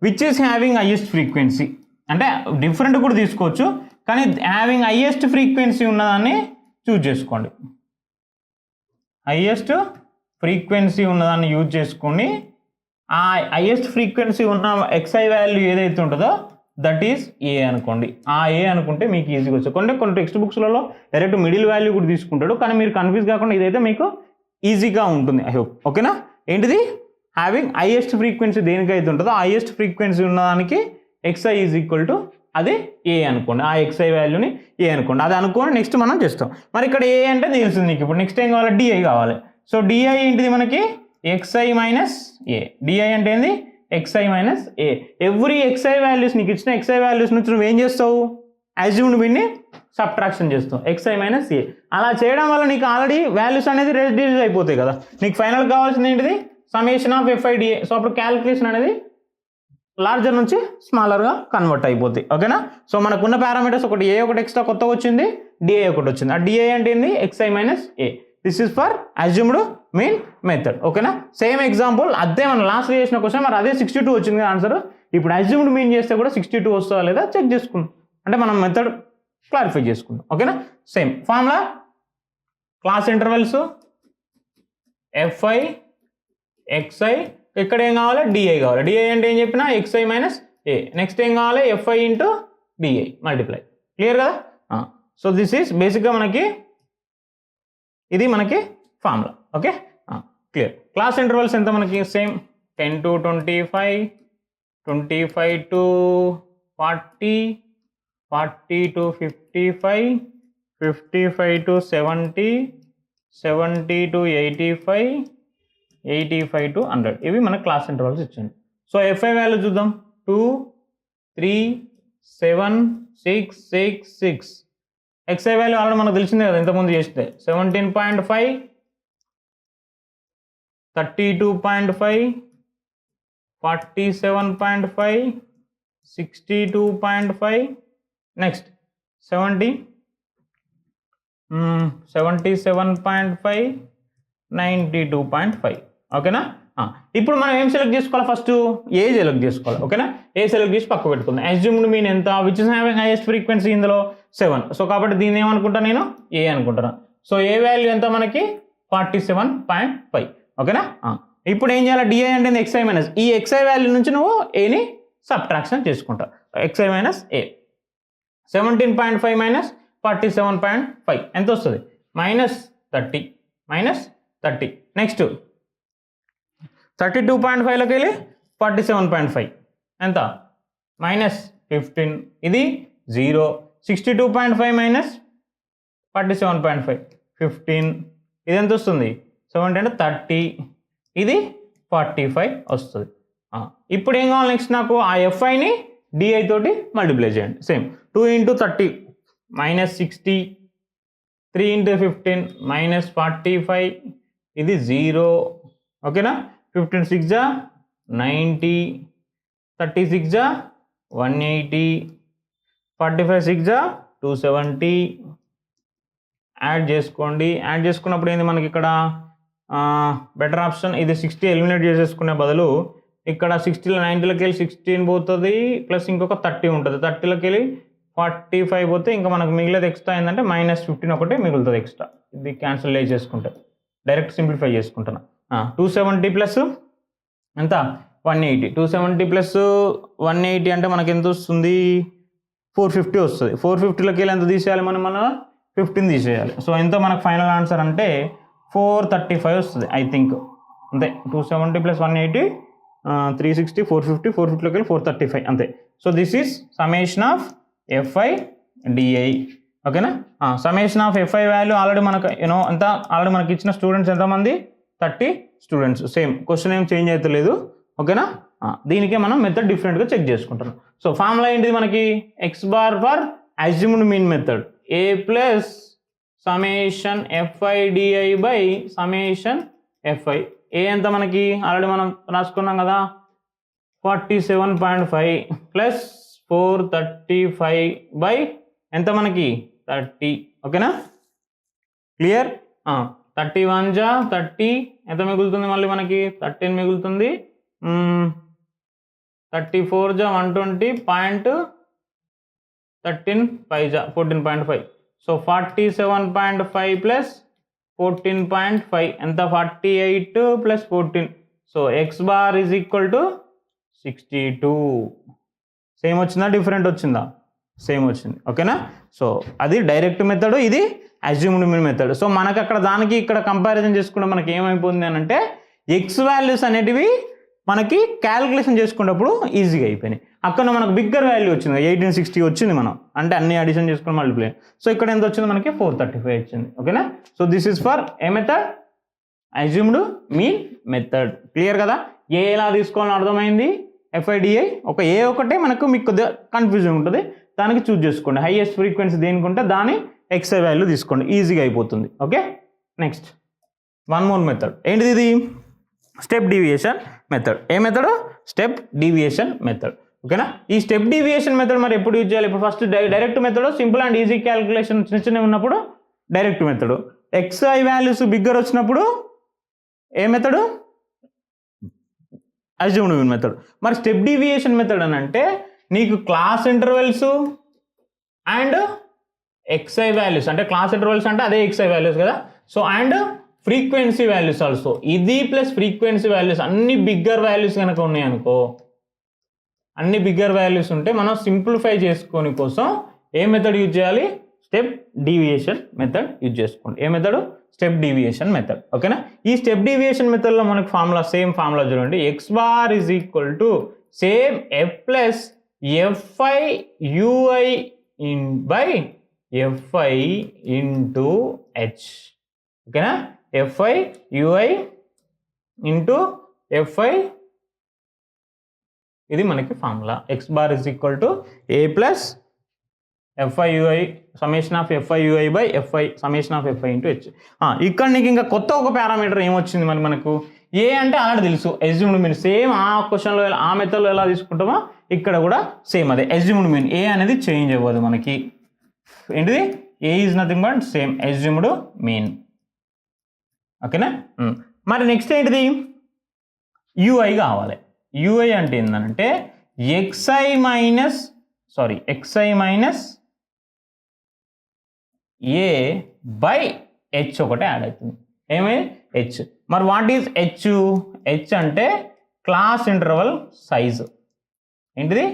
which is having highest frequency అంటే డిఫరెంట్ కూడా తీసుకోవచ్చు, కానీ హ్యావింగ్ హైయెస్ట్ ఫ్రీక్వెన్సీ ఉన్నదాన్ని చూజ్ చేసుకోండి. హైయెస్ట్ ఫ్రీక్వెన్సీ ఉన్నదాన్ని యూజ్ చేసుకొని ఆ హైయెస్ట్ ఫ్రీక్వెన్సీ ఉన్న XI వాల్యూ ఏదైతే ఉంటుందో దట్ ఈస్ ఏ అనుకోండి. ఆ ఏ అనుకుంటే మీకు ఈజీగా వచ్చాయి. కొన్ని టెక్స్ట్ బుక్స్లలో డైరెక్ట్ మిడిల్ వాల్యూ కూడా తీసుకుంటాడు, కానీ మీరు కన్ఫ్యూజ్ కాకుండా ఇదైతే మీకు ఈజీగా ఉంటుంది. I hope. ఓకేనా. ఏంటిది హ్యావింగ్ హైయెస్ట్ ఫ్రీక్వెన్సీ దేనికైతే ఉంటుందో ఆ హైయెస్ట్ ఫ్రీక్వెన్సీ ఉన్నదానికి XI ఈజ్ ఈక్వల్ టు అది ఏ అనుకోండి. ఆ XI వాల్యూని ఏ అనుకోండి. అది అనుకోని నెక్స్ట్ మనం చేస్తాం. మరి ఇక్కడ ఏ అంటే తెలిసింది నీకు. ఇప్పుడు నెక్స్ట్ ఏం కావాలి DI కావాలి. సో DI ఏంటిది మనకి XI మైనస్ ఏ. DI అంటే ఏంది XI మైనస్ ఏ. ఎవ్రీ XI వాల్యూస్ నీకు ఇచ్చిన XI వాల్యూస్ నుంచి నువ్వు ఏం చేస్తావు అజ్యూమ్డ్ మీన్ని సబ్ట్రాక్షన్ చేస్తావు XI మైనస్ ఏ. అలా చేయడం వల్ల నీకు ఆల్రెడీ వాల్యూస్ అనేది రెడ్యూస్ అయిపోతాయి కదా. నీకు ఫైనల్ కావాల్సింది ఏంటిది సమ్మేషన్ ఆఫ్ FIDI. సో అప్పుడు క్యాలిక్యులేషన్ అనేది లార్జర్ నుంచి స్మాలర్గా కన్వర్ట్ అయిపోతాయి. ఓకేనా. సో మనకున్న పారామీటర్స్ ఒకటి ఏ ఒకటి ఎక్స్ట్రా కొత్తగా వచ్చింది, DI ఒకటి వచ్చింది. ఆ DI అంటే ఏంది XI minus A. This is for assumed mean method. ఓకేనా. సేమ్ ఎగ్జాంపుల్ అదే మనం లాస్ట్ చేసిన క్వశ్చన్ మరి అదే 62 వచ్చింది ఆన్సర్. ఇప్పుడు అజ్యూమ్డ్ మీన్ చేస్తే కూడా 62 వస్తుందా లేదా చెక్ చేసుకుందాం. అంటే మనం మెథడ్ క్లారిఫై చేసుకుందాం. ఓకేనా. Same formula class intervals FI XI, ఇక్కడ ఏం కావాలి DI కావాలి. DI అంటే ఏం చెప్పినా XI మైనస్ ఏ. నెక్స్ట్ ఏం కావాలి FI into DI multiply. Clear కదా. సో దిస్ ఈస్ బేసిక్గా మనకి ఇది మనకి formula. Okay clear. Class intervals ఎంత మనకి same 10 to 25, 25 to 40, 40 to 55, 55 to 70, 70 to 85, 85 to 100. ఇవి మన క్లాస్ ఇంటర్వల్స్ ఇచ్చింది. సో FI వాల్యూ చూద్దాం 2, 3, 7, 6, 6, 6. XI వాల్యూ ఆల్రెడీ మనకు తెలిసిందే కదా ఇంతకుముందు చేస్తే 17.5, 32.5, 47.5, 62.5, నెక్స్ట్ 70, 77.5 92.5 ఓకేనా. ఇప్పుడు మనం ఏం సెలెక్ట్ చేసుకోవాలి, ఫస్ట్ ఏ సెలెక్ట్ చేసుకోవాలి ఓకేనా. ఏ సెలెక్ట్ చేసి పక్క పెట్టుకుందాం. అస్యూమ్డ్ మీన్ ఎంత, which is having highest frequency ఇందులో 7. సో కాబట్టి దీన్ని ఏమనుకుంటా నేను ఏ అనుకుంటున్నా. సో ఏ వాల్యూ ఎంత మనకి 47.5 ఓకేనా. ఇప్పుడు ఏం చేయాలి, డిఐ అంటే ఎక్స్ఐ మైనస్ ఈ ఎక్స్ఐ వాల్యూ నుంచి నువ్వు ఏని సబ్ట్రాక్షన్ చేసుకుంటావు. ఎక్స్ఐ మైనస్ ఏ 17.5 మైనస్ 47.5 ఎంత వస్తుంది, -30 -30. నెక్స్ట్ 32.5లోకి వెళ్ళి 47.5 ఎంత -15, ఇది 0. 62.5 మైనస్ 47.5 15, ఇది ఎంత వస్తుంది 70 అంటే 30, ఇది 45 వస్తుంది. ఇప్పుడు ఏం కావాలి నెక్స్ట్, నాకు ఆ ఎఫ్ఐని డిఐ తోటి మల్టిప్లై చేయండి. సేమ్ 2 × 30 -60, 3 × 15 -45, ఇది 0 ఓకేనా. 15 6 జా 90, 36 జా 180, 45 6 జా 270. యాడ్ చేసుకోండి. యాడ్ చేసుకున్నప్పుడు ఏంది మనకి ఇక్కడ బెటర్ ఆప్షన్ ఇది 60 ఎలిమినేట్ చేసేసుకునే బదులు ఇక్కడ 60లో 90లోకి వెళ్ళి 16 పోతుంది, ప్లస్ ఇంకొక 30 ఉంటుంది. 30లోకి వెళ్ళి 45 పోతే ఇంకా మనకు మిగిలేదు ఎక్స్ట్రా ఏంటంటే -15 ఒకటే మిగులుతుంది ఎక్స్ట్రా. ఇది క్యాన్సిల్ చేసుకుంటే డైరెక్ట్ సింప్లిఫై చేసుకుంటున్నా. 270 ప్లస్ ఎంత 180, 270 ప్లస్ 180 అంటే మనకి ఎంత వస్తుంది 450 వస్తుంది. 450లోకి వెళ్ళి ఎంత తీసేయాలి మనం 15 తీసేయాలి. సో ఎంత మనకు ఫైనల్ ఆన్సర్ అంటే 435 వస్తుంది ఐ థింక్ అంతే. 270 ప్లస్ 180 360, 450, 450లోకి వెళ్ళి 435 అంతే. So this is summation of FI DI ఓకేనా. Summation of FI value already మనకు ఎంత ఆల్రెడీ మనకి ఇచ్చిన స్టూడెంట్స్ ఎంతమంది 30 స్టూడెంట్స్. సేమ్ క్వశ్చన్ ఏం చేంజ్ అయితే లేదు ఓకేనా. దీనికే మనం మెథడ్ డిఫరెంట్గా చెక్ చేసుకుంటున్నాం. సో ఫార్ములా ఏంటిది మనకి x bar for assumed mean method a plus summation f i DI by summation FI. A ఎంత మనకి ఆల్రెడీ మనం రాసుకున్నాం కదా 47.5 ప్లస్ 435 బై ఎంత మనకి 30 ఓకేనా. క్లియర్. 31 జా 30 ఎంత మిగులుతుంది మళ్ళీ మనకి 13 మిగులుతుంది. 34 జా 120.13 5 జా 14.5. సో 47.5 ప్లస్ 14.5 ఎంత 48 plus 14. So X bar is equal to 62. Same వచ్చిందా డిఫరెంట్ వచ్చిందా, సేమ్ వచ్చింది ఓకేనా. సో అది డైరెక్ట్ మెథడ్, ఇది అస్యూమ్డ్ మీన్ మెథడ్. సో మనకు అక్కడ దానికి ఇక్కడ కంపారిజన్ చేసుకుంటే మనకి ఏమైపోయింది అని అంటే ఎక్స్ వాల్యూస్ అనేటివి మనకి క్యాలిక్యులేషన్ చేసుకున్నప్పుడు ఈజీగా అయిపోయినాయి. అక్కడ మనకు బిగ్గర్ వాల్యూ వచ్చింది 1860 వచ్చింది మనం అంటే అన్ని అడిషన్ చేసుకుని మల్టిప్లై. సో ఇక్కడ ఎంత వచ్చింది మనకి 435 వచ్చింది ఓకేనా. So this is for a method assumed mean method. Clear కదా. ఏ ఎలా తీసుకోవాలని అర్థమైంది. ఎఫ్ఐడిఐ ఒక ఏ ఒకటే మనకు మీకు కొద్దిగా కన్ఫ్యూజన్ ఉంటుంది, దానికి చూజ్ చేసుకోండి. హైయెస్ట్ ఫ్రీక్వెన్సీ దేనికి ఉంటే దాని ఎక్స్ఐ వాల్యూ తీసుకోండి, ఈజీగా అయిపోతుంది okay. Next one more method ఏంటిది, ఇది స్టెప్ డీవియేషన్ మెథడ్. ఏ మెథడ్, స్టెప్ డీవియేషన్ మెథడ్ ఓకేనా. ఈ స్టెప్ డీవియేషన్ మెథడ్ మరి ఎప్పుడు యూజ్ చేయాలి. ఇప్పుడు first direct method simple and easy calculation చిన్న చిన్నవి ఉన్నప్పుడు direct method. Xi values bigger వచ్చినప్పుడు ఏ మెథడ్, అస్యూమ్డ్ మీన్ మెథడ్. మరి స్టెప్ డీవియేషన్ మెథడ్ అని అంటే నీకు class intervals and xi values అంటే క్లాస్ ఇంటర్వెల్స్ అంటే అదే ఎక్స్ఐ వాల్యూస్ కదా. So and frequency values also, ఇది ప్లస్ ఫ్రీక్వెన్సీ వాల్యూస్ అన్ని బిగ్గర్ వాల్యూస్ కనుక ఉన్నాయి అనుకో, అన్ని బిగ్గర్ వాల్యూస్ ఉంటే మనం సింప్లిఫై చేసుకొని కోసం ఏ మెథడ్ యూజ్ చేయాలి, స్టెప్ డీవియేషన్ మెథడ్ యూజ్ చేసుకోండి. ఏ మెథడ్, స్టెప్ డీవియేషన్ మెథడ్ ఓకేనా. ఈ స్టెప్ డీవియేషన్ మెథడ్లో మనకు ఫార్ములా సేమ్ ఫార్ములా చూడండి. X bar is equal to same F plus FI UI in by FI into H ఓకేనా. ఎఫ్ఐ యూఐ ఇంటూ ఎఫ్ఐ, ఇది మనకి formula. X bar is equal to A plus FI UI summation of FI UI by FI summation of FI into H. ఇక్కడ నీకు ఇంకా కొత్త ఒక parameter ఏమొచ్చింది మరి మనకు, ఏ అంటే ఆల్రెడీ తెలుసు అస్యూమ్డ్ మీన్. సేమ్ ఆ క్వశ్చన్లో ఆ మెథడ్లో ఎలా తీసుకుంటామో ఇక్కడ కూడా సేమ్ అదే అస్యూమ్డ్ మీన్. ఏ అనేది చేంజ్ అవ్వదు మనకి. ఏంటిది A is nothing but same assumed mean. ఓకేనా. మరి నెక్స్ట్ ఏంటిది, యూఐ కావాలి. యూఐ అంటే ఏంటంటే XI minus A by H ఒకటి యాడ్ అవుతుంది. ఏమైంది హెచ్. మరి వాట్ ఈజ్ హెచ్? హెచ్ అంటే క్లాస్ ఇంటర్వల్ సైజు. ఏంటిది?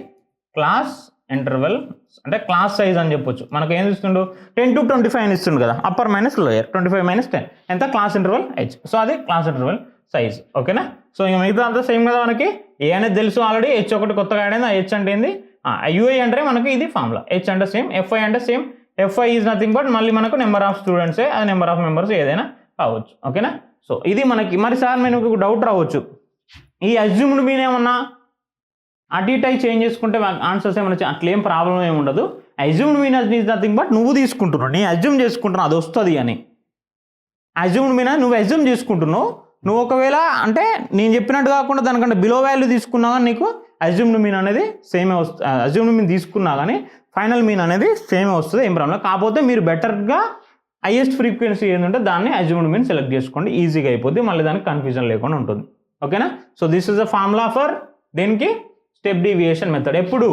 క్లాస్ ఇంటర్వల్ అంటే క్లాస్ సైజ్ అని చెప్పొచ్చు. మనకు ఏం ఇస్తుండు 10 to 25 అని ఇస్తుండు కదా, అప్పర్ మైనస్ లోయర్, 25 - 10 ఎంత? Class interval H. సో అది క్లాస్ ఇంటర్వల్ సైజ్. ఓకేనా. సో ఇక మిగతా అంతా సేమ్ కదా, మనకి ఏ అనేది తెలుసు ఆల్రెడీ, హెచ్ ఒకటి కొత్తగా యాడ్ అయింది. ఆ హెచ్ అంటే ఏంది? యూఐ అంటే మనకి ఇది ఫార్ములా. హెచ్ అంటే సేమ్, ఎఫ్ఐ అంటే same. FI is nothing but మళ్ళీ మనకు నెంబర్ ఆఫ్ స్టూడెంట్సే, అది నెంబర్ ఆఫ్ మెంబర్స్ ఏదైనా కావచ్చు. ఓకేనా. సో ఇది మనకి. మరి సార్ మీకు డౌట్ రావచ్చు, ఈ అజ్యూమ్డ్ మీన్ ఏమన్నా అటు ఇటు చేంజ్ చేసుకుంటే ఆన్సర్స్ ఏమన్నా అట్లేం ప్రాబ్లం ఏమి ఉండదు. Assumed mean is nothing but నువ్వు తీసుకుంటున్నావు, నీ అజ్యూమ్ చేసుకుంటున్నావు అది వస్తుంది అని. అజ్యూమ్డ్ మీన్ నువ్వు అజ్యూమ్ చేసుకుంటున్నావు. నువ్వు ఒకవేళ అంటే నేను చెప్పినట్టు కాకుండా దానికంటే బిలో వాల్యూ తీసుకున్నా కానీ నీకు అజ్యూమ్డ్ మీన్ అనేది సేమే వస్తుంది. అజ్యూమ్డ్ మీన్ తీసుకున్నా కానీ ఫైనల్ మీన్ అనేది సేమే వస్తుంది, ఏం ప్రాబ్లం. కాకపోతే మీరు బెటర్గా హైయెస్ట్ ఫ్రీక్వెన్సీ ఏంటంటే దాన్ని అజ్యూమ్డ్ మీన్ సెలెక్ట్ చేసుకోండి, ఈజీగా అయిపోద్ది, మళ్ళీ దానికి కన్ఫ్యూజన్ లేకుండా ఉంటుంది. ఓకేనా. So this is the formula for దేనికి స్టెప్ డీవియేషన్ మెథడ్. ఎప్పుడు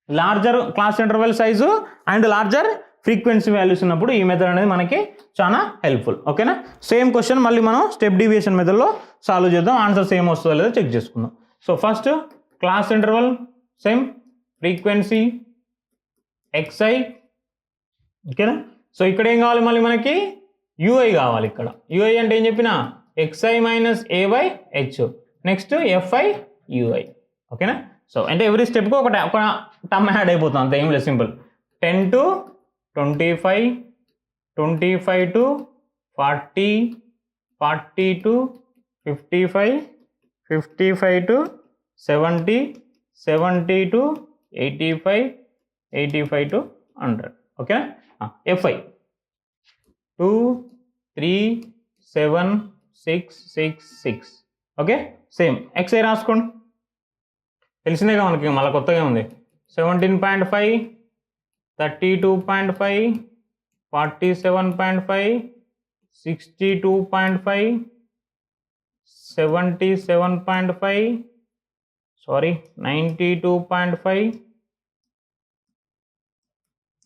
larger class interval size and larger frequency values ఉన్నప్పుడు ఈ మెథడ్ అనేది మనకి చాలా హెల్ప్ఫుల్. ఓకేనా. సేమ్ క్వశ్చన్ మళ్ళీ మనం స్టెప్ డీవియేషన్ మెథడ్లో సాల్వ్ చేద్దాం, ఆన్సర్ సేమ్ వస్తుందో లేదో చెక్ చేసుకుందాం. So first class interval same, frequency X I. ఓకేనా. సో ఇక్కడ ఏం కావాలి మళ్ళీ మనకి యూఐ కావాలి. ఇక్కడ యూఐ అంటే ఏం చెప్పినా XI minus A by H, next FI UI. ఓకేనా. సో అంటే ఎవ్రీ స్టెప్కి ఒక టర్మ్ యాడ్ అయిపోతుంది, అంత ఏం లేదు, simple. 10 to 25, 25 to 40, 40 to 55, 55 to 70, 70 to 85, 85 to 100. Okay. FI 2, 3, 7, 6, 6, 6. Okay. Same XI రాసుకోండి, తెలిసిందేగా మనకి, మళ్ళీ కొత్తగా ఉంది. 17.5, 32.5, 47.5, 62.5, 77.5, 92.5.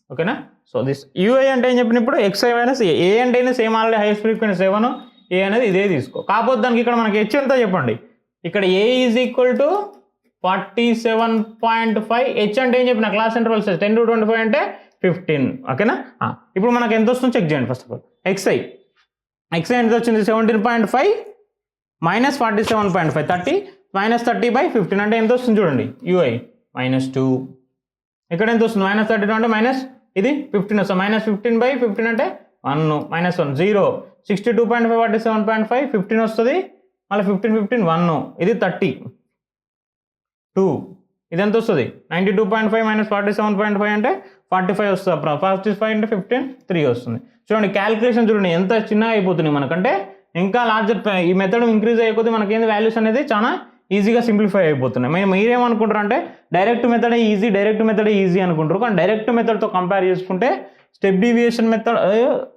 ఓకేనా. సో దిస్ యూఐ అంటే ఏం చెప్పినప్పుడు ఎక్స్ఐ మైనస్ ఏ అంటే సేమ్ ఆల్రెడీ హైయెస్ట్ ఫ్రీక్వెన్సీ 7, ఏ అనేది ఇదే తీసుకో. కాకపోతే దానికి ఇక్కడ మనకి హెచ్ ఎంత చెప్పండి. ఇక్కడ ఏ ఈజ్ ఈక్వల్ టు 47.5. హెచ్ అంటే ఏం చెప్పిన క్లాస్ ఇంటర్వల్ సైజ్ 10 to 25 అంటే 15. ఓకేనా. ఇప్పుడు మనకు ఎంత వస్తుందో చెక్ చేయండి. ఫస్ట్ ఆఫ్ ఆల్ ఎక్స్ఐ ఎంత వచ్చింది? 17.5 మైనస్ 47.5, 30 మైనస్ 30/15 అంటే ఎంత వస్తుంది చూడండి. యూఐ -2. ఇక్కడ ఎంత వస్తుంది? -32 అంటే మైనస్ ఇది 15 వస్తుంది, -15/15 అంటే 1, -1 0. 62.5 47.5 15 వస్తుంది, మళ్ళీ 15 15 1, ఇది 32. ఇది ఎంత వస్తుంది? 92.5 మైనస్ 47.5 అంటే 45 వస్తుంది. 45 అంటే 15 3 వస్తుంది. చూడండి క్యాలిక్యులేషన్ చూడండి ఎంత చిన్నగా అయిపోతున్నాయి మనకంటే. ఇంకా లార్జర్ ఈ మెథడ్ ఇంక్రీజ్ అయిపోతే మనకేంది వాల్యూస్ అనేది చాలా ఈజీగా సింప్లిఫై అయిపోతున్నాయి. మీరేమనుకుంటారు అంటే డైరెక్ట్ మెథడే ఈజీ అనుకుంటారు, కానీ డైరెక్ట్ మెథడ్తో కంపేర్ చేసుకుంటే step deviation method,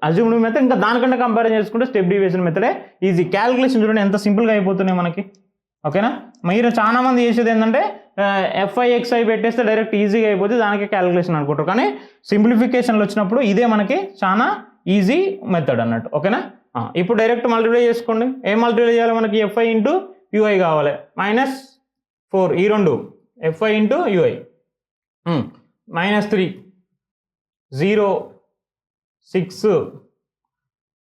assumed method, ఇంకా దానికంటే కంపేర్ చేసుకుంటే స్టెప్ డీవియేషన్ మెథడే ఈజీ. క్యాలిక్యులేషన్ చూడండి ఎంత సింపుల్గా అయిపోతున్నాయి మనకి. ఓకేనా. మీరు చాలా మంది చేసేది ఏంటంటే ఎఫ్ఐ ఎక్స్ఐ పెట్టేస్తే డైరెక్ట్ ఈజీగా అయిపోతే దానికి క్యాలిక్యులేషన్ అనుకుంటారు, కానీ సింప్లిఫికేషన్లో వచ్చినప్పుడు ఇదే మనకి చాలా ఈజీ మెథడ్ అన్నట్టు. ఓకేనా. ఇప్పుడు డైరెక్ట్ మల్టిప్లై చేసుకోండి. ఏం మల్టిప్లై చేయాలి మనకి? ఎఫ్ఐ ఇంటూ యూఐ కావాలి. -4 ఈ రెండు ఎఫ్ఐ ఇంటూ యూఐ, -3 0 6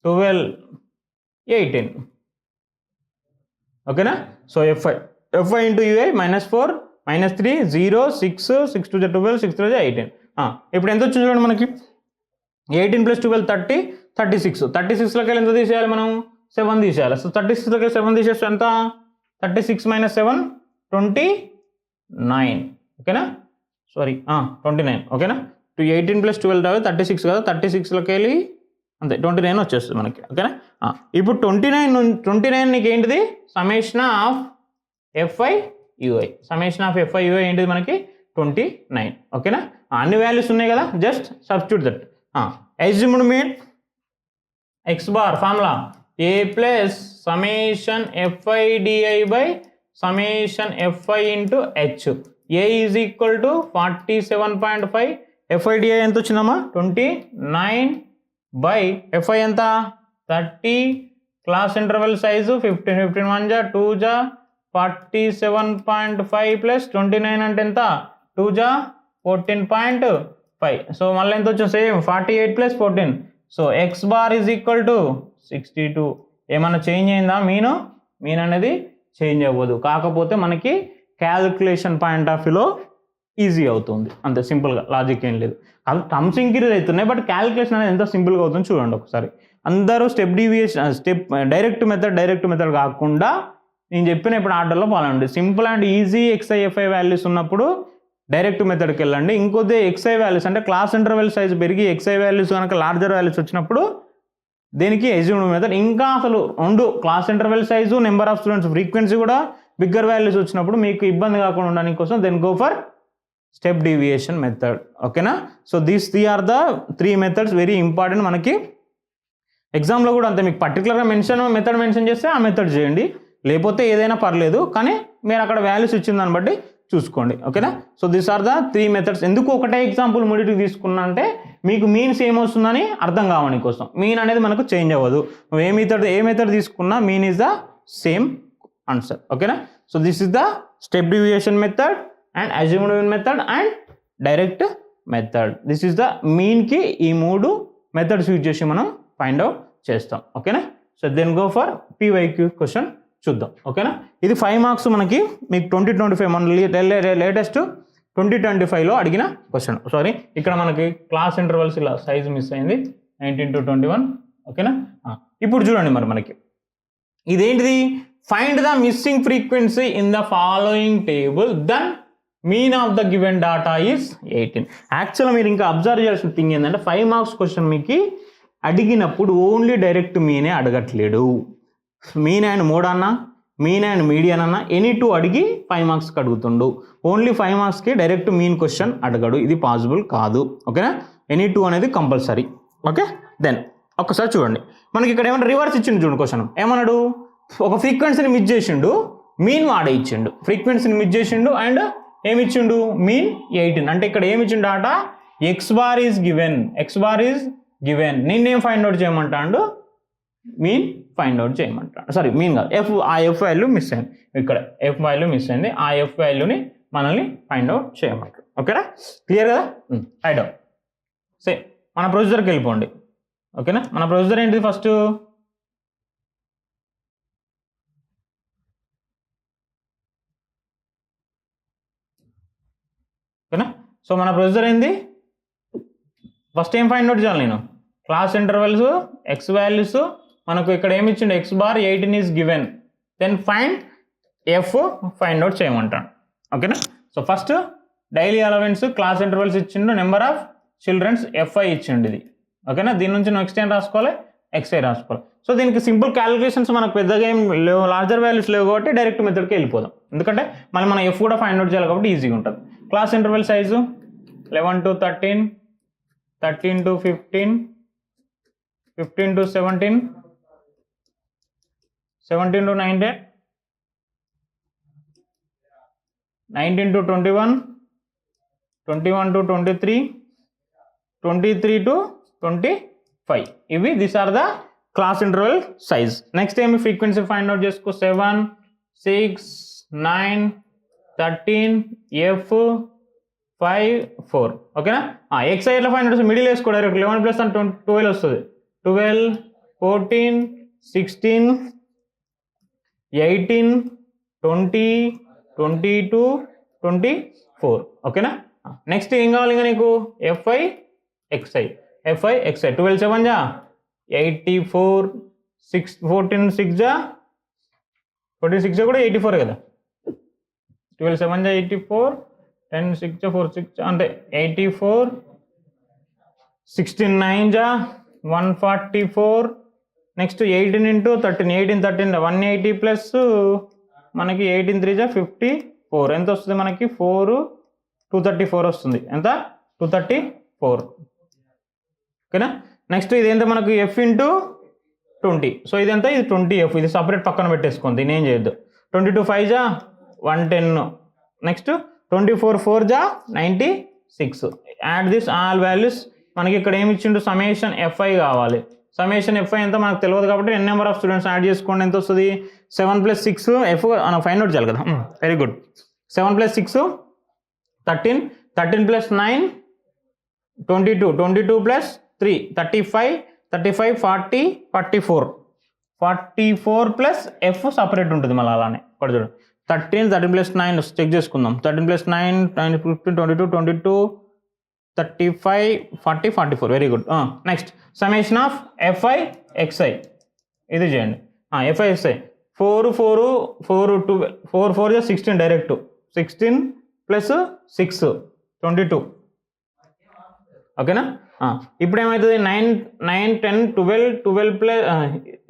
12 18. ఓకేనా. So FI into UI -4 -3 0 6 6 2 12 6 3 18. ఇప్పుడు ఎంత వచ్చింది చూడండి మనకి. 18 + 12 30, 36. 36లోకి వెళ్ళి ఎంత తీసేయాలి మనం? 7 తీసేయాలి. సో 36లోకి 7 తీసేస్తే ఎంత? 36 - 7 29. ఓకేనా. సారీ 29. ఓకేనా. 18 + 12 36 కదా, 36లోకి వెళ్ళి అంతే 29 వచ్చేస్తుంది మనకి. ఓకేనా. ఇప్పుడు 29 నీకు ఏంటిది? Summation of FI UI. ఏంటిది మనకి? 29. ఓకేనా. అన్ని వాల్యూస్ ఉన్నాయి కదా, just substitute that. Assumed mean x bar formula a plus summation fi di by summation fi into h. a is equal to 47.5, fi di ఎంత వచ్చిందమ్మా 29 బై fi ఎంత 30, class interval size 15, 15 1 జా 2 జా 47.5 ప్లస్ 29 అంటే ఎంత 2 జా 14.5. సో మళ్ళీ ఎంత వచ్చింది same 48 plus 14. So X bar is equal to 62. ఏమన్నా చేంజ్ అయిందా? మీన్ అనేది చేంజ్ అవ్వదు, కాకపోతే మనకి క్యాలిక్యులేషన్ పాయింట్ ఆఫ్ వ్యూలో ఈజీ అవుతుంది అంతే, సింపుల్గా, లాజిక్ ఏం లేదు. అది టర్మ్స్ ఇంక్రీజ్ అవుతున్నాయి, బట్ క్యాలిక్యులేషన్ అనేది ఎంత సింపుల్గా అవుతుంది చూడండి ఒకసారి. అందరూ డైరెక్ట్ మెథడ్ కాకుండా నేను చెప్పిన ఇప్పుడు ఆర్డర్లో పాలండి. Simple and easy XI/FI values ఉన్నప్పుడు డైరెక్ట్ మెథడ్కి వెళ్ళండి. ఇంకొద్ది XI వాల్యూస్ అంటే క్లాస్ ఇంటర్వెల్ సైజ్ పెరిగి XI వాల్యూస్ కనుక లార్జర్ వాల్యూస్ వచ్చినప్పుడు దీనికి అజ్యూమ్డ్ మెథడ్. ఇంకా అసలు రెండు class interval size, number of students, frequency కూడా బిగ్గర్ వాల్యూస్ వచ్చినప్పుడు మీకు ఇబ్బంది కాకుండా ఉండడానికి కోసం then go for step deviation method. ఓకేనా? So these are the 3 methods very important. మనకి ఎగ్జామ్లో కూడా అంతే, మీకు పర్టికులర్గా మెథడ్ మెన్షన్ చేస్తే ఆ మెథడ్ చేయండి, లేకపోతే ఏదైనా పర్లేదు, కానీ మీరు అక్కడ వాల్యూస్ ఇచ్చిన దాన్ని బట్టి చూసుకోండి. ఓకేనా? So these are the 3 methods. ఎందుకు ఒకటే ఎగ్జాంపుల్ మూడింటికి తీసుకున్నా అంటే మీకు మీన్స్ ఏమొస్తుందని అర్థం కావని కోసం. మీన్ అనేది మనకు చేంజ్ అవ్వదు, నువ్వు ఏ మెథడ్ తీసుకున్నా mean is the same answer. ఓకేనా? So this is the step deviation method and assumed mean method and direct method. This is the మీన్కి ఈ 3 మెథడ్స్ యూజ్ చేసి మనం ఫైండ్ అవుట్ చేస్తాం. ఓకేనా? So then go for PYQ question చూద్దాం. ఓకేనా? ఇది 5 మార్క్స్ మనకి, మీకు 2025 మన లేటెస్ట్ 2025లో అడిగిన క్వశ్చన్. సారీ, ఇక్కడ మనకి క్లాస్ ఇంటర్వల్స్ ఇలా సైజ్ మిస్ అయింది 19 to 21. ఓకేనా? ఇప్పుడు చూడండి మరి మనకి ఇదేంటిది, find the missing frequency in the following table then mean of the given data is 18. యాక్చువల్గా మీరు ఇంకా అబ్జర్వ్ చేయాల్సిన థింగ్ ఏంటంటే 5 మార్క్స్ క్వశ్చన్ మీకు అడిగినప్పుడు ఓన్లీ డైరెక్ట్ మీనే అడగట్లేడు. మీన్ అండ్ మోడ్ అన్నా, మీన్ అండ్ మీడియన్ అన్నా, ఎనీ 2 అడిగి 5 మార్క్స్కి అడుగుతుండు. ఓన్లీ 5 మార్క్స్కి డైరెక్ట్ మీన్ క్వశ్చన్ అడగడు, ఇది పాసిబుల్ కాదు. ఓకేనా? ఎనీ 2 అనేది కంపల్సరీ. ఓకే, దెన్ ఒక్కసారి చూడండి, మనకి ఇక్కడ ఏమన్నా రివర్స్ ఇచ్చిండు చూడండి క్వశ్చన్. ఏమన్నాడు, ఒక ఫ్రీక్వెన్సీని మిస్ చేసిండు, మీన్ వాడే ఇచ్చిండు. ఫ్రీక్వెన్సీని మిస్ చేసిండు అండ్ ఏమి ఇచ్చిండు, మీన్ 18. అంటే ఇక్కడ ఏమి ఇచ్చిండు data, X bar is given. నిన్నేం ఫైండ్ అవుట్ చేయమంటాడు, మీన్ ఫైండ్ అవుట్ చేయమంటాడు. సారీ, మీన్ కాదు, ఆ ఎఫ్ వాల్యూ మిస్ అయింది, ఇక్కడ ఎఫ్ వాల్యూ మిస్ అయింది, ఆ ఎఫ్ వాల్యూని మనల్ని ఫైండ్ అవుట్ చేయమంటాడు. ఓకేనా? క్లియర్ కదా? Right out. సే మన ప్రొసీజర్కి వెళ్ళిపోండి. ఓకేనా? మన ప్రొసీజర్ ఏంటిది, ఫస్ట్ ఓకేనా? సో మన ప్రొసీజర్ ఏంది, ఫస్ట్ ఏం ఫైండ్ అవుట్ చేయాలి, నేను క్లాస్ ఇంటర్వెల్స్, ఎక్స్ వాల్యూస్, మనకు ఇక్కడ ఏమి ఇచ్చిండు, X bar 18 is given, then find out చేయమంటాను. ఓకేనా? So first daily allowance, class intervals ఇచ్చిండు, నెంబర్ ఆఫ్ చిల్డ్రన్స్ FI ఇచ్చిండు ఇది. ఓకేనా? దీని నుంచి నెక్స్ట్ ఏం రాసుకోవాలి, XI రాసుకోవాలి. సో దీనికి సింపుల్ క్యాలిక్యులేషన్స్ మనకు పెద్దగా ఏం లేవు, లార్జర్ వాల్యూస్ లేవు కాబట్టి డైరెక్ట్ మెథడ్కి వెళ్ళిపోదాం. ఎందుకంటే మళ్ళీ మనం F కూడా ఫైండ్ అవుట్ చేయాలి కాబట్టి ఈజీగా ఉంటుంది. Class interval size 11 to 13, 13 to 15, 15 to 17, 17 to 19, 19 to 21, 21 to 23, 23 to 25. ఇవి this are the class interval size. Next ఏమి ఫ్రీక్వెన్సీ ఫైండ్ అవుట్ చేసుకో, 7, 6, 9, 13, F, 5, 4. ఓకేనా? XI ఎట్లా ఫైండ్ అవుట్, మిడిల్ వేసుకో డైరెక్ట్, 11 ప్లస్ 12 వస్తుంది, 12, 14, 16, 18, 20, 22, 24. ఓకేనా? నెక్స్ట్ ఏం కావాలి ఇంకా నీకు, FI, XI. 12 7 జా 84, 14 6 జా 14 6 కూడా 84 కదా, 12 7 జా 84, 10 6 జా 4 6 జా అంటే 84, 16 9 జా 144, నెక్స్ట్ 18 into 13, 18 13 180 ప్లస్ మనకి 18 3 జా 54, ఎంత వస్తుంది మనకి 234 వస్తుంది. ఎంత, 234. ఓకేనా. నెక్స్ట్ ఇదేంత మనకు ఎఫ్ ఇంటూ 20. సో ఇదంతా ఇది 20F, ఇది సపరేట్ పక్కన పెట్టేసుకోండి, దీని ఏం చేయొద్దు. 22 5 జా 110. నెక్స్ట్ 24 4 జా 96. Add this all values. మనకి ఇక్కడ ఏమి ఇచ్చిండు, సಮೇషన్ FI కావాలి. సಮೇషన్ FI ఎంత మనకు తెలియదు కాబట్టి n number of students add చేసుకోండి, ఎంత వస్తుంది 7 + 6 F మనం ఫైండ్ అవుట్ చేయాలి కదా. Very good. 7 + 6 13, 13 + 9 22, 22 + 3 35, 35 40 44, 44 + F సపరేట్ ఉంటుంది మళ్ళీ అలానే. ఇక్కడ చూడండి 13 + 9 చెక్ చేసుకుందాం. 13 + 9 9 15 22 22 35 40 44. Very good. Next summation of FI XI ఇది చేయండి. FI XI 4 4 4 12 4 4 16 direct 16 + 6 22. ఓకేనా. ఇప్పుడు ఏమవుతుంది 9 9 10 12 12 ప్లస్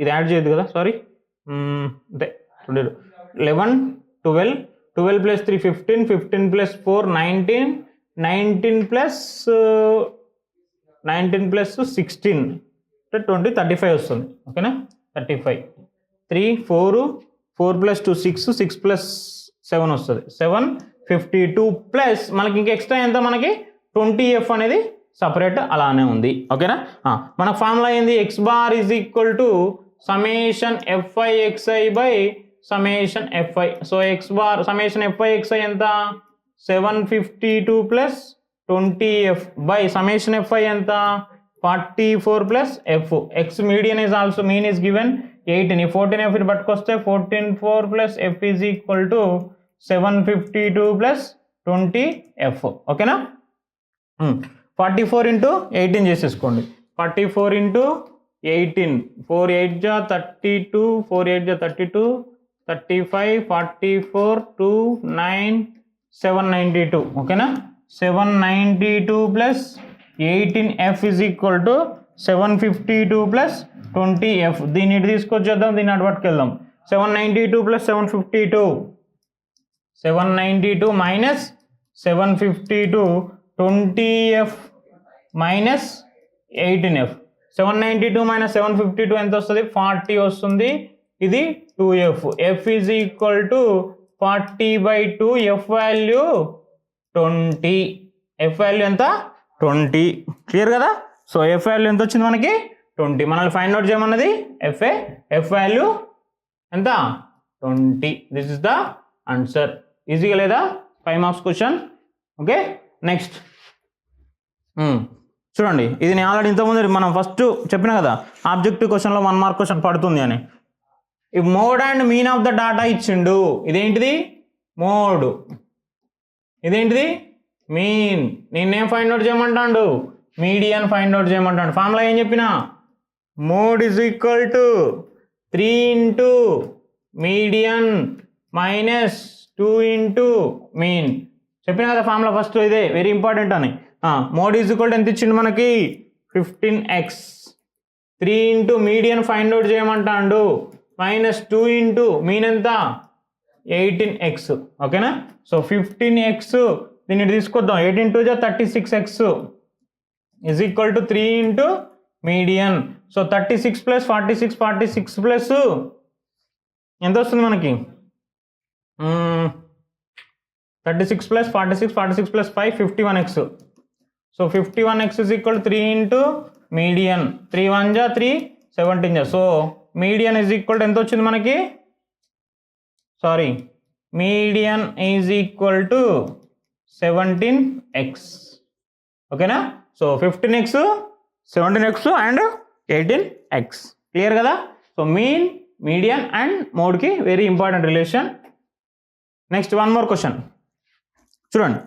ఇది యాడ్ చేయదు కదా, సారీ అంతే 11 12 12 + 3 15 15 + 4 19 19 + 16 20 35 వస్తుంది. ఓకేనా 35. 3 4 4 + 2 6 6 + 7 వస్తుంది 7 52 ప్లస్ మనకి ఇంకా ఎక్స్ట్రా ఎంత మనకి 20F అనేది సపరేట్ అలానే ఉంది. ఓకేనా. మన ఫార్ములా ఏంది, x bar is equal to summation FI XI by summation FI. So x bar summation FI XI ఎంత 752 plus 20F by summation FI ఎంత 44 plus F. x median is also mean is given 18. 14F ఇది పట్టుకొస్తే 14 4 plus F is equal to 752 plus 20F. ఓకేనా. 44 × 18 చేసేసుకోండి. 44 × 18 4 8 జా 32 4 8 జా 32 35 44 2 9 792. ఓకేనా. 792 plus 18F is equal to 752 plus 20F. దీన్ని ఇటు తీసుకొచ్చేద్దాం, దీన్ని అటు పట్టుకెళ్దాం. 792 plus 752 792 minus 752 20F minus 18F. 792 minus 752 ఎంత వస్తుంది 40 వస్తుంది. ఇది 2F. F is equal to 40/2. F value 20. F value ఎంత 20. క్లియర్ కదా. సో F వాల్యూ ఎంత వచ్చింది మనకి 20. మనల్ని ఫైండ్ అవుట్ చేయమన్నది F వాల్యూ ఎంత 20. This is the answer. ఈజీగా లేదా 5 మార్క్స్ క్వశ్చన్. ఓకే. నెక్స్ట్ చూడండి, ఇది నేను ఆల్రెడీ ఇంతకుముందు మనం ఫస్ట్ చెప్పిన కదా ఆబ్జెక్టివ్ క్వశ్చన్లో 1 మార్క్ క్వశ్చన్ పడుతుంది అని. ఈ mode and mean of the data ఇచ్చిండు. ఇదేంటిది మోడ్, ఇదేంటిది మీన్. నేనేం ఫైండ్ అవుట్ చేయమంటాడు, మీడియన్ ఫైండ్ అవుట్ చేయమంటాడు. ఫార్ములా ఏం చెప్పినా mode is equal to 3 into median minus 2 into mean. చెప్పిన కదా ఫార్ములా ఫస్ట్, ఇదే వెరీ ఇంపార్టెంట్ అని. మోడ్ ఈజ్ ఈక్వల్ టు ఎంత ఇచ్చిండు మనకి 15x. 3 into median find out చేయమంటాడు మైనస్ 2 ఇంటూ మీన్ ఎంత 18x. ఓకేనా. సో 15x దీన్ని తీసుకొద్దాం. 18 2 జా 36x is equal to 3 into median. So 36 plus 46 46 plus ఎంత వస్తుంది మనకి 36 plus 46 46 plus 5 51x. So 51x is equal 3 into median. 3 1 జా 3 17 జా. సో మీడియన్ ఈజ్ ఈక్వల్ ఎంత వచ్చింది మనకి, sorry median is equal to 17x. ఓకేనా. So 15x 17x and 18x. Clear కదా. సో మీన్, మీడియన్ అండ్ మోడ్కి very important relation. Next 1 more question చూడండి.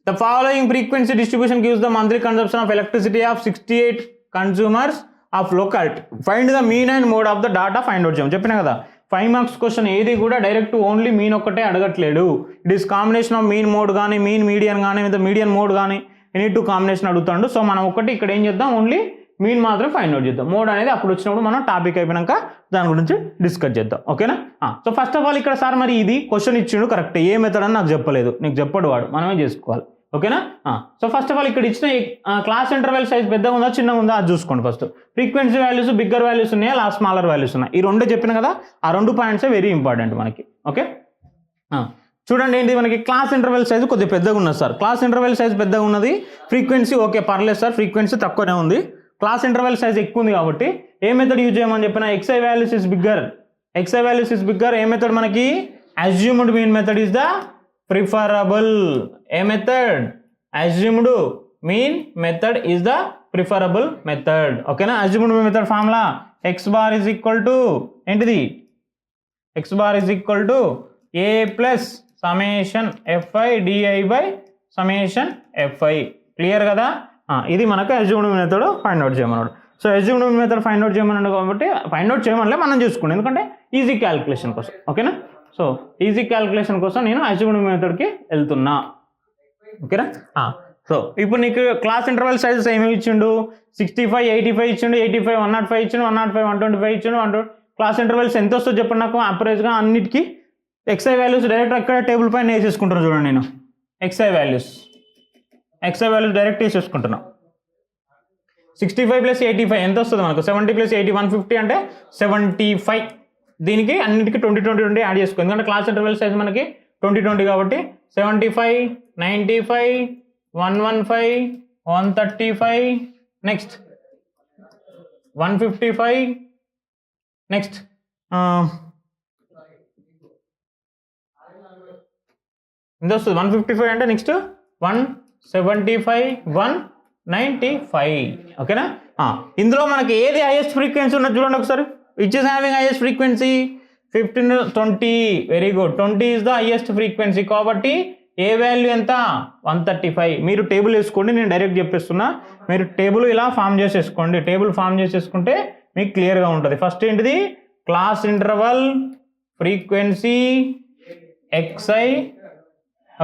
The following frequency distribution gives the monthly consumption of electricity of 68 consumers of locality. Find the mean and mode of the data. Find out చేయమని చెప్పినా కదా. 5 marks question ఏది కూడా direct only mean ఒక్కటే అడగట్లేడు. It is combination of mean mode కానీ mean median కానీ లేదా మీడియన్ మోడ్ కానీ ఎనీ టూ కాంబినేషన్ అడుగుతాడు. సో మనం ఒకటి ఇక్కడ ఏం చేద్దాం, ఓన్లీ మీన్ మాత్రం ఫైండ్ అవుట్ చేద్దాం. మోడ్ అనేది అప్పుడు వచ్చినప్పుడు మనం టాపిక్ అయిపోయినాక దాని గురించి డిస్కస్ చేద్దాం. ఓకేనా. సో ఫస్ట్ ఆఫ్ ఆల్ ఇక్కడ సార్ మరి ఇది క్వశ్చన్ ఇచ్చిండు కరెక్ట్, ఏ మెథడ్ అని నాకు చెప్పలేదు, నీకు చెప్పడు వాడు, మనమే చేసుకోవాలి. ఓకేనా. సో ఫస్ట్ ఆఫ్ ఆల్ ఇక్కడ ఇచ్చిన క్లాస్ ఇంటర్వెల్ సైజ్ పెద్దగా ఉందా చిన్నగా ఉందా అది చూసుకోండి first. Frequency values bigger values ఉన్నాయా స్మాలర్ వాల్యూస్ ఉన్నాయి, ఈ రెండు చెప్పిన కదా, ఆ 2 పాయింట్సే వెరీ ఇంపార్టెంట్ మనకి. ఓకే, చూడండి ఏంటి మనకి క్లాస్ ఇంటర్వెల్ సైజ్ కొద్దిగా పెద్దగా ఉన్నది సార్. క్లాస్ ఇంటర్వెల్ సైజ్ పెద్దగా ఉన్నది, ఫ్రీక్వెన్సీ ఓకే పర్లేదు సార్, ఫ్రీక్వెన్సీ తక్కువనే ఉంది, క్లాస్ ఇంటర్వెల్ సైజ్ ఎక్కువ ఉంది కాబట్టి ఏ మెథడ్ యూజ్ చేయమని చెప్పిన xi values is bigger. xi values is bigger ఏ మెథడ్ మనకి assumed mean method is the preferable. ఏ method assumed mean method is the preferable method. ఓకేనా. Assumed mean method formula x bar is equal to ఏంటిది, x bar is equal to a plus summation fi di by summation fi. Clear కదా. ఇది మనకు assumed method find out చేయమన్నాడు. So assumed method find out చేయమన్నాడు కాబట్టి find out చేయమనిలే, మనం చూసుకోండి ఎందుకంటే ఈజీ క్యాలిక్యులేషన్ కోసం. ఓకేనా. సో ఈజీ క్యాలిక్యులేషన్ కోసం నేను అజ్యూమ్డ్ మెథడ్కి వెళ్తున్నా. ఓకేనా. సో ఇప్పుడు నీకు క్లాస్ ఇంటర్వెల్ సైజెస్ ఏమేమి ఇచ్చిండు, 65, 85 ఇచ్చిండు, 85, 105 ఇచ్చిండు, 105, 125 ఇచ్చిండు, 100. క్లాస్ ఇంటర్వెల్స్ ఎంత వస్తుందో చెప్పండి నాకు యావరేజ్గా అన్నిటికీ. xi వాల్యూస్ డైరెక్ట్ అక్కడ టేబుల్ పైన వేసేసుకుంటాను చూడండి, నేను xi వాల్యూస్ డైరెక్ట్ వేసేసుకుంటున్నా. 65 + 85 ఎంత వస్తుంది మనకు, 70 + 80 150 అంటే 75. దీనికి అన్నిటికీ 20, 20, 20 యాడ్ చేసుకో, ఎందుకంటే క్లాస్ ఇంటర్వెల్ సైజ్ మనకి 20, 20 కాబట్టి 75, 95, 115, 135, నెక్స్ట్ 155, నెక్స్ట్ ఎంత వస్తుంది 155 అంటే నెక్స్ట్ 175, 195. ఓకేనా. ఇందులో మనకి ఏది హైయెస్ట్ ఫ్రీక్వెన్సీ ఉన్నది చూడండి ఒకసారి. Which is having highest frequency 15, 20. Very good, 20 is the highest frequency కాబట్టి ఏ వాల్యూ ఎంత 135. మీరు టేబుల్ వేసుకోండి, నేను డైరెక్ట్ చెప్పేస్తున్నా, మీరు టేబుల్ ఇలా ఫామ్ చేసేసుకోండి. టేబుల్ ఫామ్ చేసేసుకుంటే మీకు క్లియర్గా ఉంటుంది. ఫస్ట్ ఏంటిది క్లాస్ ఇంటర్వల్ ఫ్రీక్వెన్సీ xi.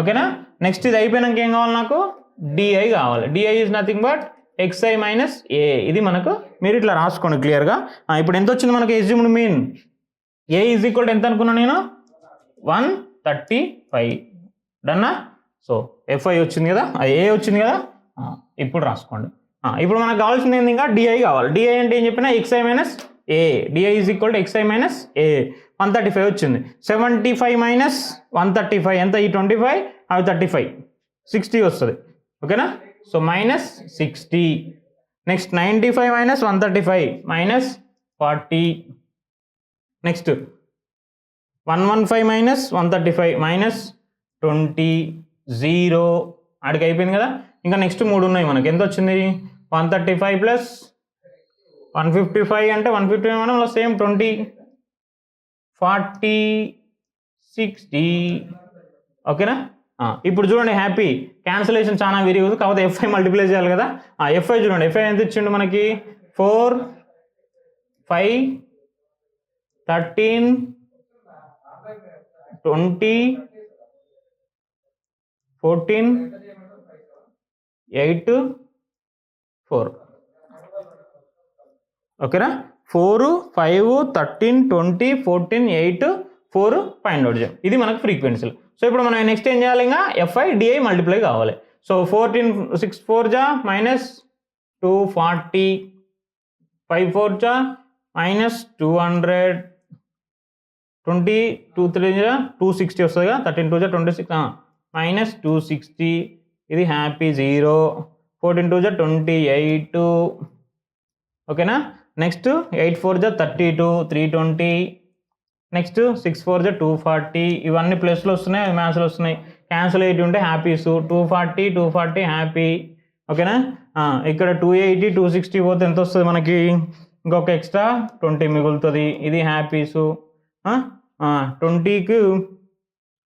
ఓకేనా. నెక్స్ట్ ఇది అయిపోయినాక ఏం కావాలి నాకు, డిఐ కావాలి. DI is nothing but xi minus A. ఇది మనకు మీరు ఇట్లా రాసుకోండి క్లియర్గా. ఇప్పుడు ఎంత వచ్చింది మనకి assumed mean, A is equal ఎంత అనుకున్నా నేను 135. డన్నా. సో fi వచ్చింది కదా, ఏ వచ్చింది కదా, ఇప్పుడు రాసుకోండి. ఇప్పుడు మనకు కావాల్సింది ఏంది, ఇంకా డిఐ కావాలి. డిఐ అంటే ఏం చెప్పినా xi minus A. DI is equal to xi minus A. 135 వచ్చింది. 75 మైనస్ 135 ఎంత, ఈ 25 అవి 35, 60 వస్తుంది. ఓకేనా. So minus 60. Next 95 minus 135 minus 40. Next 115 minus 135 minus 20, 0. ఆడికి అయిపోయింది కదా. ఇంకా నెక్స్ట్ 3 ఉన్నాయి మనకి. ఎంత వచ్చింది 135 ప్లస్ 155 అంటే 155 మనం సేమ్ 20, 40, 60. ఓకేనా. ఇప్పుడు చూడండి హ్యాపీ క్యాన్సిలేషన్ చాలా విరిగి కాకపోతే fi మల్టిప్లై చేయాలి కదా. fi చూడండి, fi ఎంత ఇచ్చిండు మనకి 4, 5, 13, 20, 14, 8, 4. ఓకేనా. 4, 5, 13, 20, 14, 8, 4 ఫైండ్ అవుట్ చేయాలి. ఇది మనకు ఫ్రీక్వెన్సీలు. సో ఇప్పుడు మనం నెక్స్ట్ ఏం చేయాలి, ఇంకా fi di మల్టిప్లై కావాలి. సో 14, 6 4 జా మైనస్ 240, 5 4 జా మైనస్ 200, 20 2 3 జా 260 వస్తుంది కదా, 13 2 జా 26 మైనస్ 260. ఇది హ్యాపీ 0. 14 2 జా 28. ఓకేనా. నెక్స్ట్ 8 4 జా 32, 320. నెక్స్ట్ 6 4 జా 240. ఇవన్నీ ప్లస్లో వస్తున్నాయి, అవి మ్యాథ్స్లో వస్తున్నాయి. క్యాన్సిల్ అయ్యి ఉంటే హ్యాపీస్ 240, 240 హ్యాపీ. ఓకేనా. ఇక్కడ 280, 260 పోతే ఎంత వస్తుంది మనకి, ఇంకొక ఎక్స్ట్రా 20 మిగులుతుంది. ఇది హ్యాపీసు. 20కి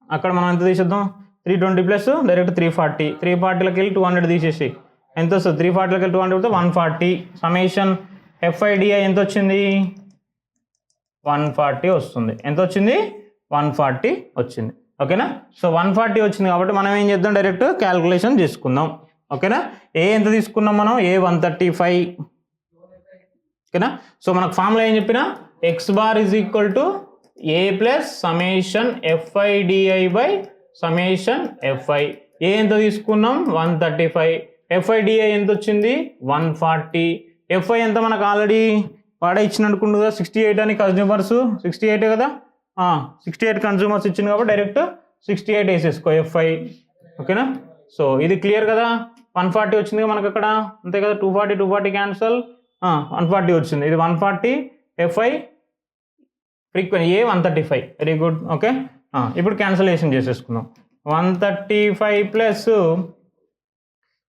అక్కడ మనం ఎంత తీసేద్దాం, 320 ప్లస్ డైరెక్ట్ 340. 340లోకి వెళ్ళి 200 తీసేసి ఎంత వస్తుంది, 340లోకి వెళ్ళి 200 పోతే 140. సమేషన్ fi di ఎంత వచ్చింది 140 వస్తుంది. ఎంత వచ్చింది 140 వచ్చింది. ఓకేనా. సో 140 వచ్చింది కాబట్టి మనం ఏం చేద్దాం, డైరెక్ట్ క్యాల్కులేషన్ చేసుకుందాం. ఓకేనా. ఏ ఎంత తీసుకున్నాం మనం, ఏ 135. ఓకేనా. సో మనకు ఫార్ములా ఏం చెప్పినా x bar is equal to A plus summation fi di by summation fi. ఏ ఎంత తీసుకున్నాం 135, FIDI ఎంత వచ్చింది 140, FI ఎంత మనకు ఆల్రెడీ వాడే ఇచ్చిన అనుకుంటు కదా 68 అని కన్జ్యూమర్స్ 68 కదా 68 కన్జ్యూమర్స్ ఇచ్చింది కాబట్టి డైరెక్ట్ 68 వేసేసుకో FI. ఓకేనా? సో ఇది క్లియర్ కదా. 140 వచ్చింది మనకు అక్కడ అంతే కదా. 240 క్యాన్సల్ 140 వచ్చింది. ఇది 140 FI ఫ్రీక్వెన్సీ ఏ 135. Very good. ఓకే, ఇప్పుడు క్యాన్సలేషన్ చేసేసుకుందాం. 135 ప్లస్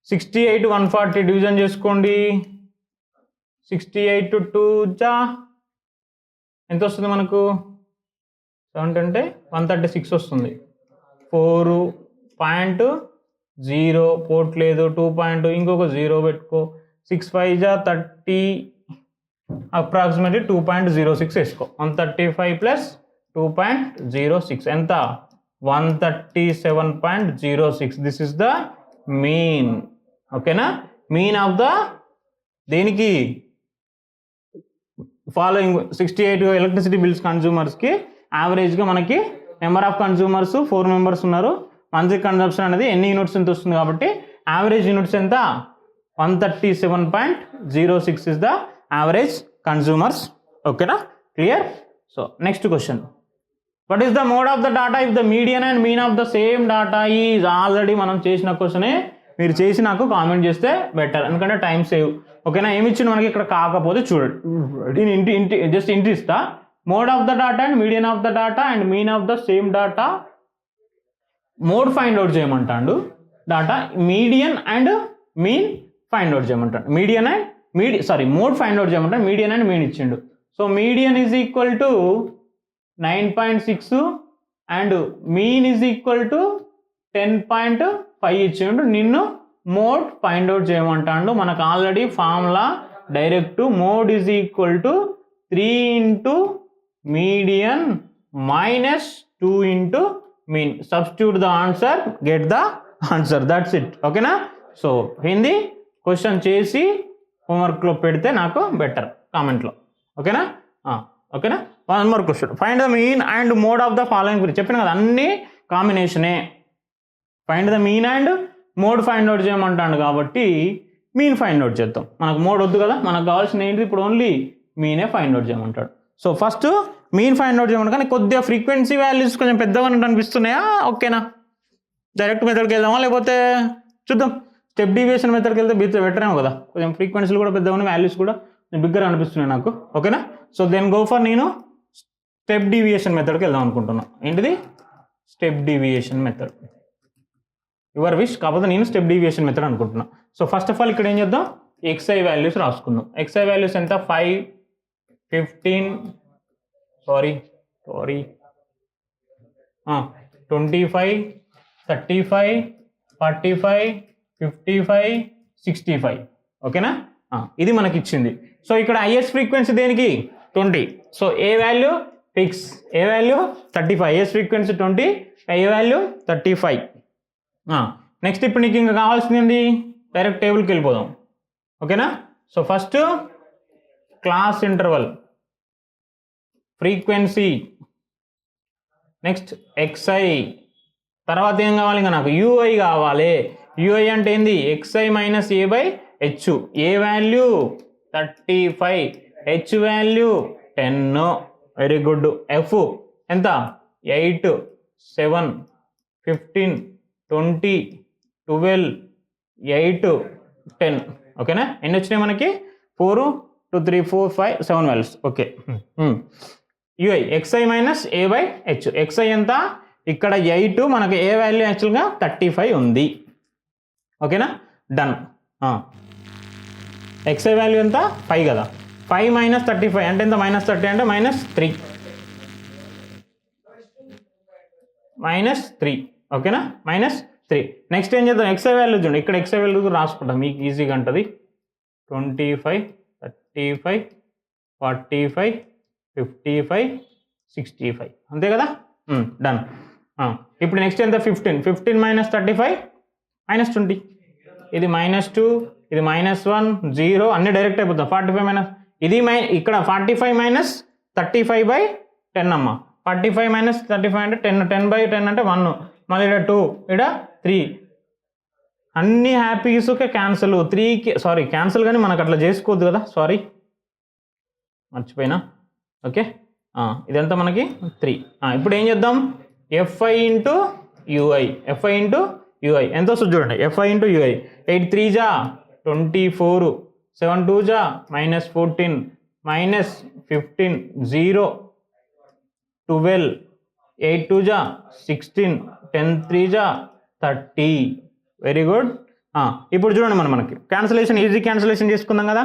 68 140 డివిజన్ చేసుకోండి. 68 2 జా ఎంత వస్తుంది మనకు 7 అంటే 136 వస్తుంది. 4.0 పోర్ట్ లేదు 2. ఇంకొక 0 పెట్టుకో. 6 5 జా 30 అప్రాక్సిమేట్లీ 2.06 వేసుకో. 135 ప్లస్ 2.06 ఎంత 137.06. This is the mean. ఓకేనా? మీన్ ఆఫ్ ద దేనికి ఫాలోయింగ్ 68 ఎలక్ట్రిసిటీ బిల్స్ కన్జ్యూమర్స్కి యావరేజ్గా మనకి నెంబర్ ఆఫ్ కన్జ్యూమర్స్ 4 మెంబర్స్ ఉన్నారు. మంత్లీ కన్జంప్షన్ అనేది ఎన్ని యూనిట్స్ ఎంత వస్తుంది కాబట్టి యావరేజ్ యూనిట్స్ ఎంత 137.06 ఇస్ ద యావరేజ్ కన్జ్యూమర్స్. ఓకేనా? Clear. So next question, what is the mode of the data if the median and mean of the same data is. Already మనం చేసిన క్వశ్చనే, మీరు చేసి నాకు కామెంట్ చేస్తే బెటర్, ఎందుకంటే టైం సేవ్. ఓకేనా? ఏమి ఇచ్చింది మనకి ఇక్కడ కాకపోతే చూడండి, నేను జస్ట్ ఇంటి ఇస్తా. Mode of the data and median of the data and mean of the same data. Mode find out చేయమంటాడు, data median and mean find out చేయమంటాడు. Median and mode find out చేయమంటాడు, మీడియన్ అండ్ మీన్ ఇచ్చిండు. So median is equal to 9.6 and mean is equal to 10.5 ఇచ్చిండు. నిన్ను mode find out చేయమంటాడు. మనకు already formula direct mode is equal to 3 into median minus 2 into mean. Substitute the answer, get the answer, that's it. ఓకేనా? So Hindi question చేసి హోంవర్క్లో పెడితే నాకు better కామెంట్లో. ఓకేనా? ఓకేనా? 1 more question. Find the mean and mode of the following గురించి చెప్పిన కదా, అన్ని కాంబినేషనే. Find the mean and mode find out చేయమంటాడు కాబట్టి మీన్ ఫైండ్ అవుట్ చేద్దాం. మనకు మోడ్ వద్దు కదా, మనకు కావాల్సిన ఏంటి ఇప్పుడు ఓన్లీ మీనే ఫైండ్ అవుట్ చేయమంటాడు. So first mean find out చేయమంటాడు, కానీ కొద్దిగా ఫ్రీక్వెన్సీ వాల్యూస్ కొంచెం పెద్దగా అనిపిస్తున్నాయా? ఓకేనా? డైరెక్ట్ మెథడ్కి వెళ్దామా, లేకపోతే చూద్దాం స్టెప్ డీవియేషన్ మెథడ్కి వెళ్తే బెటర్ ఏమో కదా. కొంచెం ఫ్రీక్వెన్సీలు కూడా పెద్దగా ఉన్నాయి, వాల్యూస్ కూడా బిగ్గర అనిపిస్తున్నాయి నాకు. ఓకేనా? సో దెన్ గో ఫర్ నేను స్టెప్ డీవియేషన్ మెథడ్కి వెళ్దాం అనుకుంటున్నా. ఏంటిది? Step deviation method. Your wish, కాకపోతే నేను స్టెప్ డీవియేషన్ మెథడ్ అనుకుంటున్నా. సో ఫస్ట్ ఆఫ్ ఆల్ ఇక్కడ ఏం చేద్దాం, XI వాల్యూస్ రాసుకుందాం. XI వాల్యూస్ ఎంత 5 15 25 35 45 55 65. ఓకేనా? ఇది మనకి ఇచ్చింది. సో ఇక్కడ హైయెస్ట్ ఫ్రీక్వెన్సీ దేనికి 20. సో ఏ వాల్యూ ఫిక్స్, ఏ వాల్యూ 35. హైయెస్ట్ ఫ్రీక్వెన్సీ 20, ఏ వాల్యూ 35. నెక్స్ట్ ఇప్పుడు నీకు ఇంకా కావాల్సింది ఏంటి, డైరెక్ట్ టేబుల్కి వెళ్ళిపోదాం. ఓకేనా? So first class interval frequency, next XI, తర్వాత ఏం కావాలి ఇంకా నాకు UI కావాలి. UI అంటే ఏంది, XI minus A/H. A value 35, H value 10. Very good. F ఎంత 8 7 15 20 12 8 10. ఓకేనా? ఎన్ని వచ్చినాయి మనకి 4 2 3 4 5 7 values. Okay. UI XI minus A/H. XI ఎంత ఇక్కడ 8, మనకి ఏ వాల్యూ యాక్చువల్గా 35 ఉంది. ఓకేనా? డన్. XI వాల్యూ ఎంత 5 కదా. 5 మైనస్ 35 అంటే ఎంత, మైనస్ 30 అంటే -3. ఓకేనా? -3. నెక్స్ట్ ఏం చేద్దాం, XI వాల్యూ చూడండి, ఇక్కడ XI వాల్యూ రాసుకుంటాం, మీకు ఈజీగా ఉంటుంది. 25 35 45 55 65. అంతే కదా. డన్. ఇప్పుడు నెక్స్ట్ ఎంత 15 మైనస్ 35 -20. ఇది -2, ఇది -1 0 అన్ని డైరెక్ట్ అయిపోతాం. 45 మైనస్ ఇది ఇక్కడ 45 మైనస్ 35/10 అమ్మ. 45 మైనస్ 35 అంటే 10 10/10 అంటే 1, మళ్ళీ ఇక్కడ 2, ఇక్కడ 3, అన్ని హ్యాపీస్ ఓకే క్యాన్సల్ 3కి సారీ క్యాన్సల్ కానీ మనకు అట్లా చేసుకోవద్దు కదా, సారీ మర్చిపోయినా. ఓకే ఇదంతా మనకి 3. ఇప్పుడు ఏం చేద్దాం, FI into UI, FI into UI ఎంత వస్తుంది చూడండి, ఎఫ్ఐ ఇంటూ యూఐ 8 3 జా 24, 7 2 జా -14, -15 0 12, 8 2 జా 16, 10 3 జా 30. Very good. ఇప్పుడు చూడండి మనకి క్యాన్సలేషన్ ఈజీ క్యాన్సలేషన్ చేసుకుందాం కదా.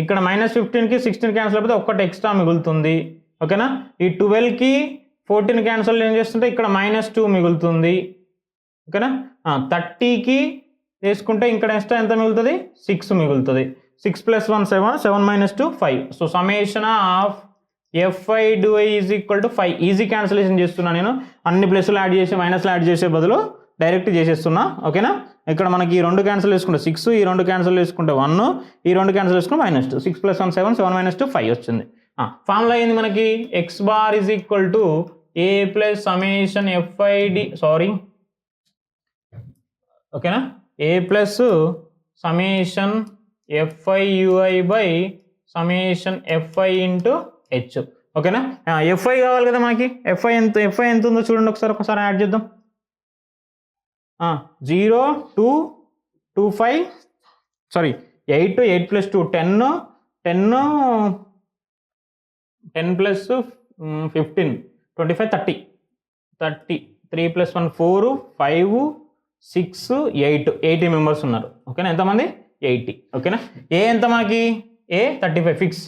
ఇక్కడ -15కి 16 క్యాన్సిల్ అయిపోతే ఒక్కటి ఎక్స్ట్రా మిగులుతుంది. ఓకేనా, ఈ 12కి 14 క్యాన్సిల్ ఏం చేస్తుంటే ఇక్కడ -2 మిగులుతుంది. ఓకేనా, 30కి వేసుకుంటే ఇక్కడ ఎక్స్ట్రా ఎంత మిగులుతుంది, 6 మిగులుతుంది. 6 + 1 7, 7 - 2 5. So summation of FI DI is equal to 5. Easy cancellation చేస్తున్నా నేను, అన్ని ప్లస్లు యాడ్ చేసి మైనస్లు యాడ్ చేసే బదులు డైరెక్ట్ చేసేస్తున్నా. ఓకేనా, ఇక్కడ మనకి ఈ 2 క్యాన్సిల్ చేసుకుంటే 6, ఈ 2 క్యాన్సిల్ చేసుకుంటే 1, ఈ 2 క్యాన్సిల్ చేసుకుంటే -2. 6 + 1 7, 7 - 2 5 వచ్చింది. ఫార్ములా ఏంది మనకి, X bar is equal to A plus summation FID sorry ఓకేనా, A plus summation FI UI by summation FI into H. ఓకేనా, ఎఫ్ఐ కావాలి కదా మనకి, ఎఫ్ఐ ఎంత ఉందో చూడండి ఒకసారి యాడ్ చేద్దాం. 0 2 2 5 సారీ 8 8 + 2 10 10 10 + 15 25 30 30 3 + 1 4 5 6 8 80 మెంబర్స్ ఉన్నారు. ఓకేనా, ఎంతమంది 80. ఓకేనా, ఏ ఎంత మనకి, ఏ 35 fix,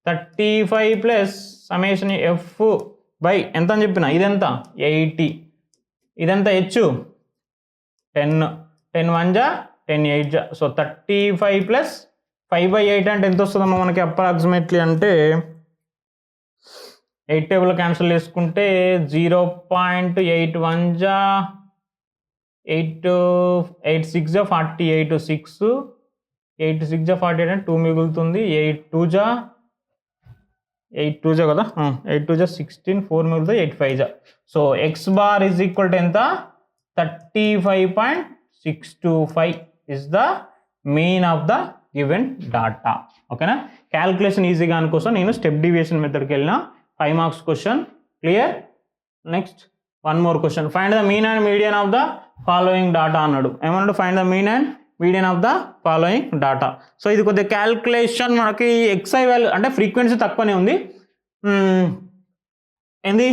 35 plus summation F by ఎంత అని చెప్పిన, ఇదెంత 80, ఇదంతా హెచ్ 10 10 1 జా 10 8 జా. సో 35 ప్లస్ 5/8 అంటే ఎంత వస్తుందమ్మా మనకి అప్రాక్సిమేట్లీ అంటే 8 టేబుల్ క్యాన్సిల్ చేసుకుంటే 0.81 జా 8 8 6 జా 48 6 8 6 జా 48 అంటే 2 మిగులుతుంది. 8 2 జా 8 2 జా కదా, 8 2 జా 16 4 మిగులుతుంది 8 5 జా. So X bar is equal to ఎంత, 35.625 is the mean of the given data. ఓకేనా, క్యాల్కులేషన్ ఈజీగా అనుకోసం నేను స్టెప్ డివియేషన్ మెథడ్కి వెళ్ళిన 5 marks question clear. Next 1 more question, find the mean and median of the following data అన్నాడు. ఏమన్నాడు, find the mean and median of the following data. So ఇది కొద్దిగా calculation మనకి xi value అంటే frequency తక్కువనే ఉంది, ఏంది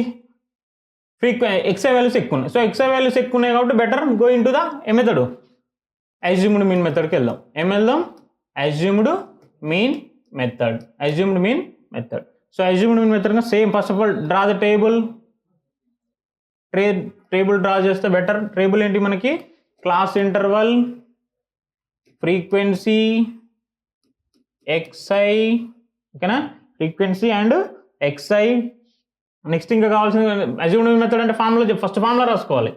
ఎక్స్ఐ వాల్యూస్ ఎక్కువ ఉన్నాయి. సో ఎక్స్ఐ వాల్యూస్ ఎక్కువ ఉన్నాయి కాబట్టి better go into the a method, assumed mean మెథడ్కి వెళ్దాం. ఏం వెళ్దాం, assumed mean method. Assumed mean method. So assumed mean method same, first of all draw the table. Table draw చేస్తే better. Table ఏంటి మనకి, క్లాస్ ఇంటర్వల్, ఫ్రీక్వెన్సీ, ఎక్స్ఐ. ఓకేనా, frequency and X I. Next ఇంకా కావాల్సిన అజ్యూమ్డ్ మీన్ మెథడ్ అంటే formula, first formula రాసుకోవాలి.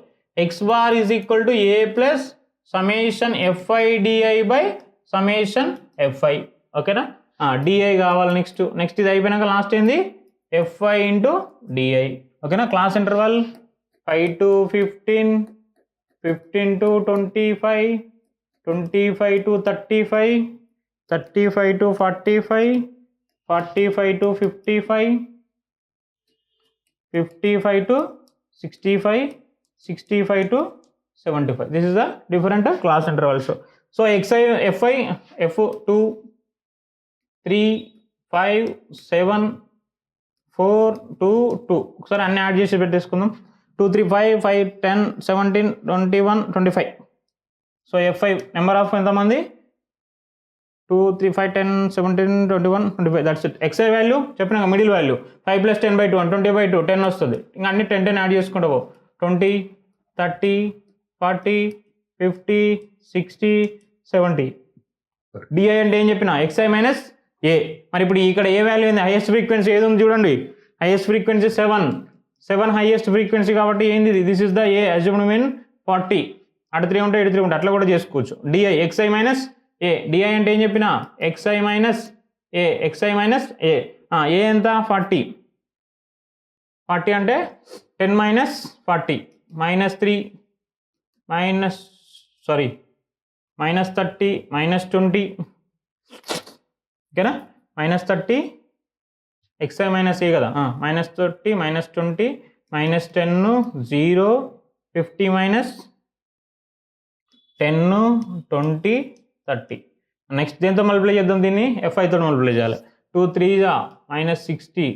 X bar is equal to A plus summation f i DI by summation FI. ఓకేనా, DI కావాలి. నెక్స్ట్ ఇది అయిపోయినాక లాస్ట్ ఏంది, ఎఫ్ఐ ఇంటూ డిఐ. ఓకేనా, class interval 5 to 15, 15 to 25, 25 to 35, 35 to 45, 45 to 55, 55 to 65, 65 to 75. This is the different class intervals. So xi fi f2 3 5 7 4 2 2 ఒకసారి అన్ని add చేసి పెట్టేసుకుందాం. 2 3 5 5 10 17 21 25. సో f5 నెంబర్ ఆఫ్ ఎంతమంది, 2 3 5 10 17 21 25. That's it. xi వాల్యూ చెప్పినాక middle value 5 + 10/2 20/2 10 వస్తుంది. ఇంకా అన్ని 10 10 యాడ్ చేసుకుంటా పో. 20 30 40 50 60 70. డిఐ అంటే ఏం చెప్పిన, xi మైనస్ ఏ. మరి ఇప్పుడు ఇక్కడ ఏ వాల్యూ ఏంది, హైయెస్ట్ ఫ్రీక్వెన్సీ ఏది ఉంది చూడండి, హైయెస్ట్ ఫ్రీక్వెన్సీ 7 హైయెస్ట్ ఫ్రీక్వెన్సీ కాబట్టి ఏంది, this is the A assumed mean 40. అటు 3 ఉంటే ఇటు 3 ఉంటే అట్లా కూడా చేసుకోవచ్చు. DI xi minus A. DI అంటే ఏం చెప్పిన, xi మైనస్ ఏ. xi మైనస్ ఏ. ఏ ఎంత 40. 40 అంటే 10 - 40 -3 -3 -30 -20 ఓకేనా, -30 xi మైనస్ ఏ కదా, -30 -20 -10 0 50 -10 20 30. నెక్స్ట్ దేంతో మల్టిప్లై చేద్దాం, దీన్ని fi తోటి మల్టిప్లై చేయాలి. 2 3 జా -60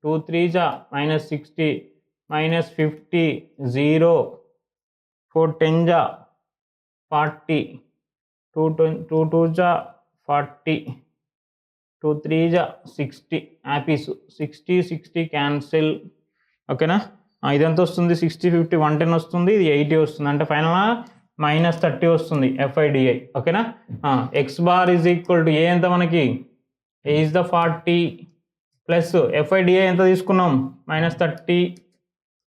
2 3 జా -60 -50 0 4 10 జా 40 2 2 జా 40 2 3 జా 60 హ్యాపీస్ 60 60 క్యాన్సిల్ ఓకేనా. ఇదంతా వస్తుంది 60 50 110 వస్తుంది, ఇది 80 వస్తుంది, అంటే ఫైనల్గా -30 వస్తుంది FIDI ఓకేనా. X bar is equal to A ఎంత మనకి, A is the 40 plus FIDI ఎంత తీసుకున్నాం -30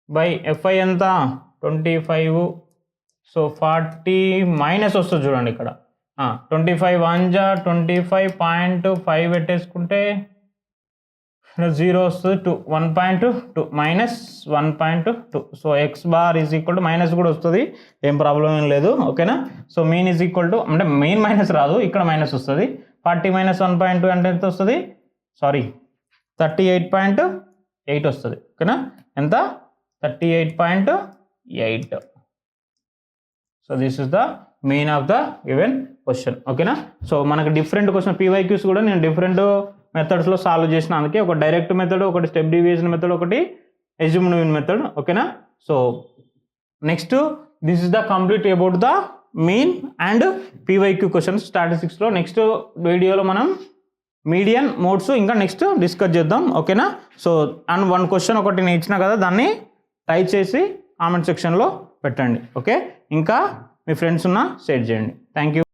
బై FI ఎంత 25. సో 40 మైనస్ వస్తుంది చూడండి ఇక్కడ 25 1 జా 25.5 పెట్టేసుకుంటే 0 వస్తుంది 2 1.2 -1.2. So X bar is equal to minus కూడా వస్తుంది, ఏం ప్రాబ్లం ఏం లేదు ఓకేనా. So mean is equal to అంటే మెయిన్ మైనస్ రాదు, ఇక్కడ మైనస్ వస్తుంది. 40 - 1.2 అంటే ఎంత వస్తుంది, సారీ 38.8 వస్తుంది ఓకేనా. ఎంత 38.8. So this is the main of the given question ఓకేనా. సో మనకు డిఫరెంట్ క్వశ్చన్ PYQs కూడా నేను డిఫరెంట్ మెథడ్స్లో సాల్వ్ చేసిన, అందుకే ఒక డైరెక్ట్ మెథడ్, ఒకటి స్టెప్ డీవియేషన్ మెథడ్, ఒకటి అజ్యూమ్డ్ మెథడ్ ఓకేనా. So next this is the complete about the mean and PYQ questions స్టాటిస్టిక్స్లో. నెక్స్ట్ వీడియోలో మనం మీడియన్ మోడ్స్ ఇంకా నెక్స్ట్ డిస్కస్ చేద్దాం ఓకేనా. సో అండ్ వన్ క్వశ్చన్ ఒకటి నేను ఇచ్చిన కదా, దాన్ని ట్రై చేసి కామెంట్ సెక్షన్లో పెట్టండి ఓకే. ఇంకా మీ ఫ్రెండ్స్ షేర్ చేయండి. Thank you.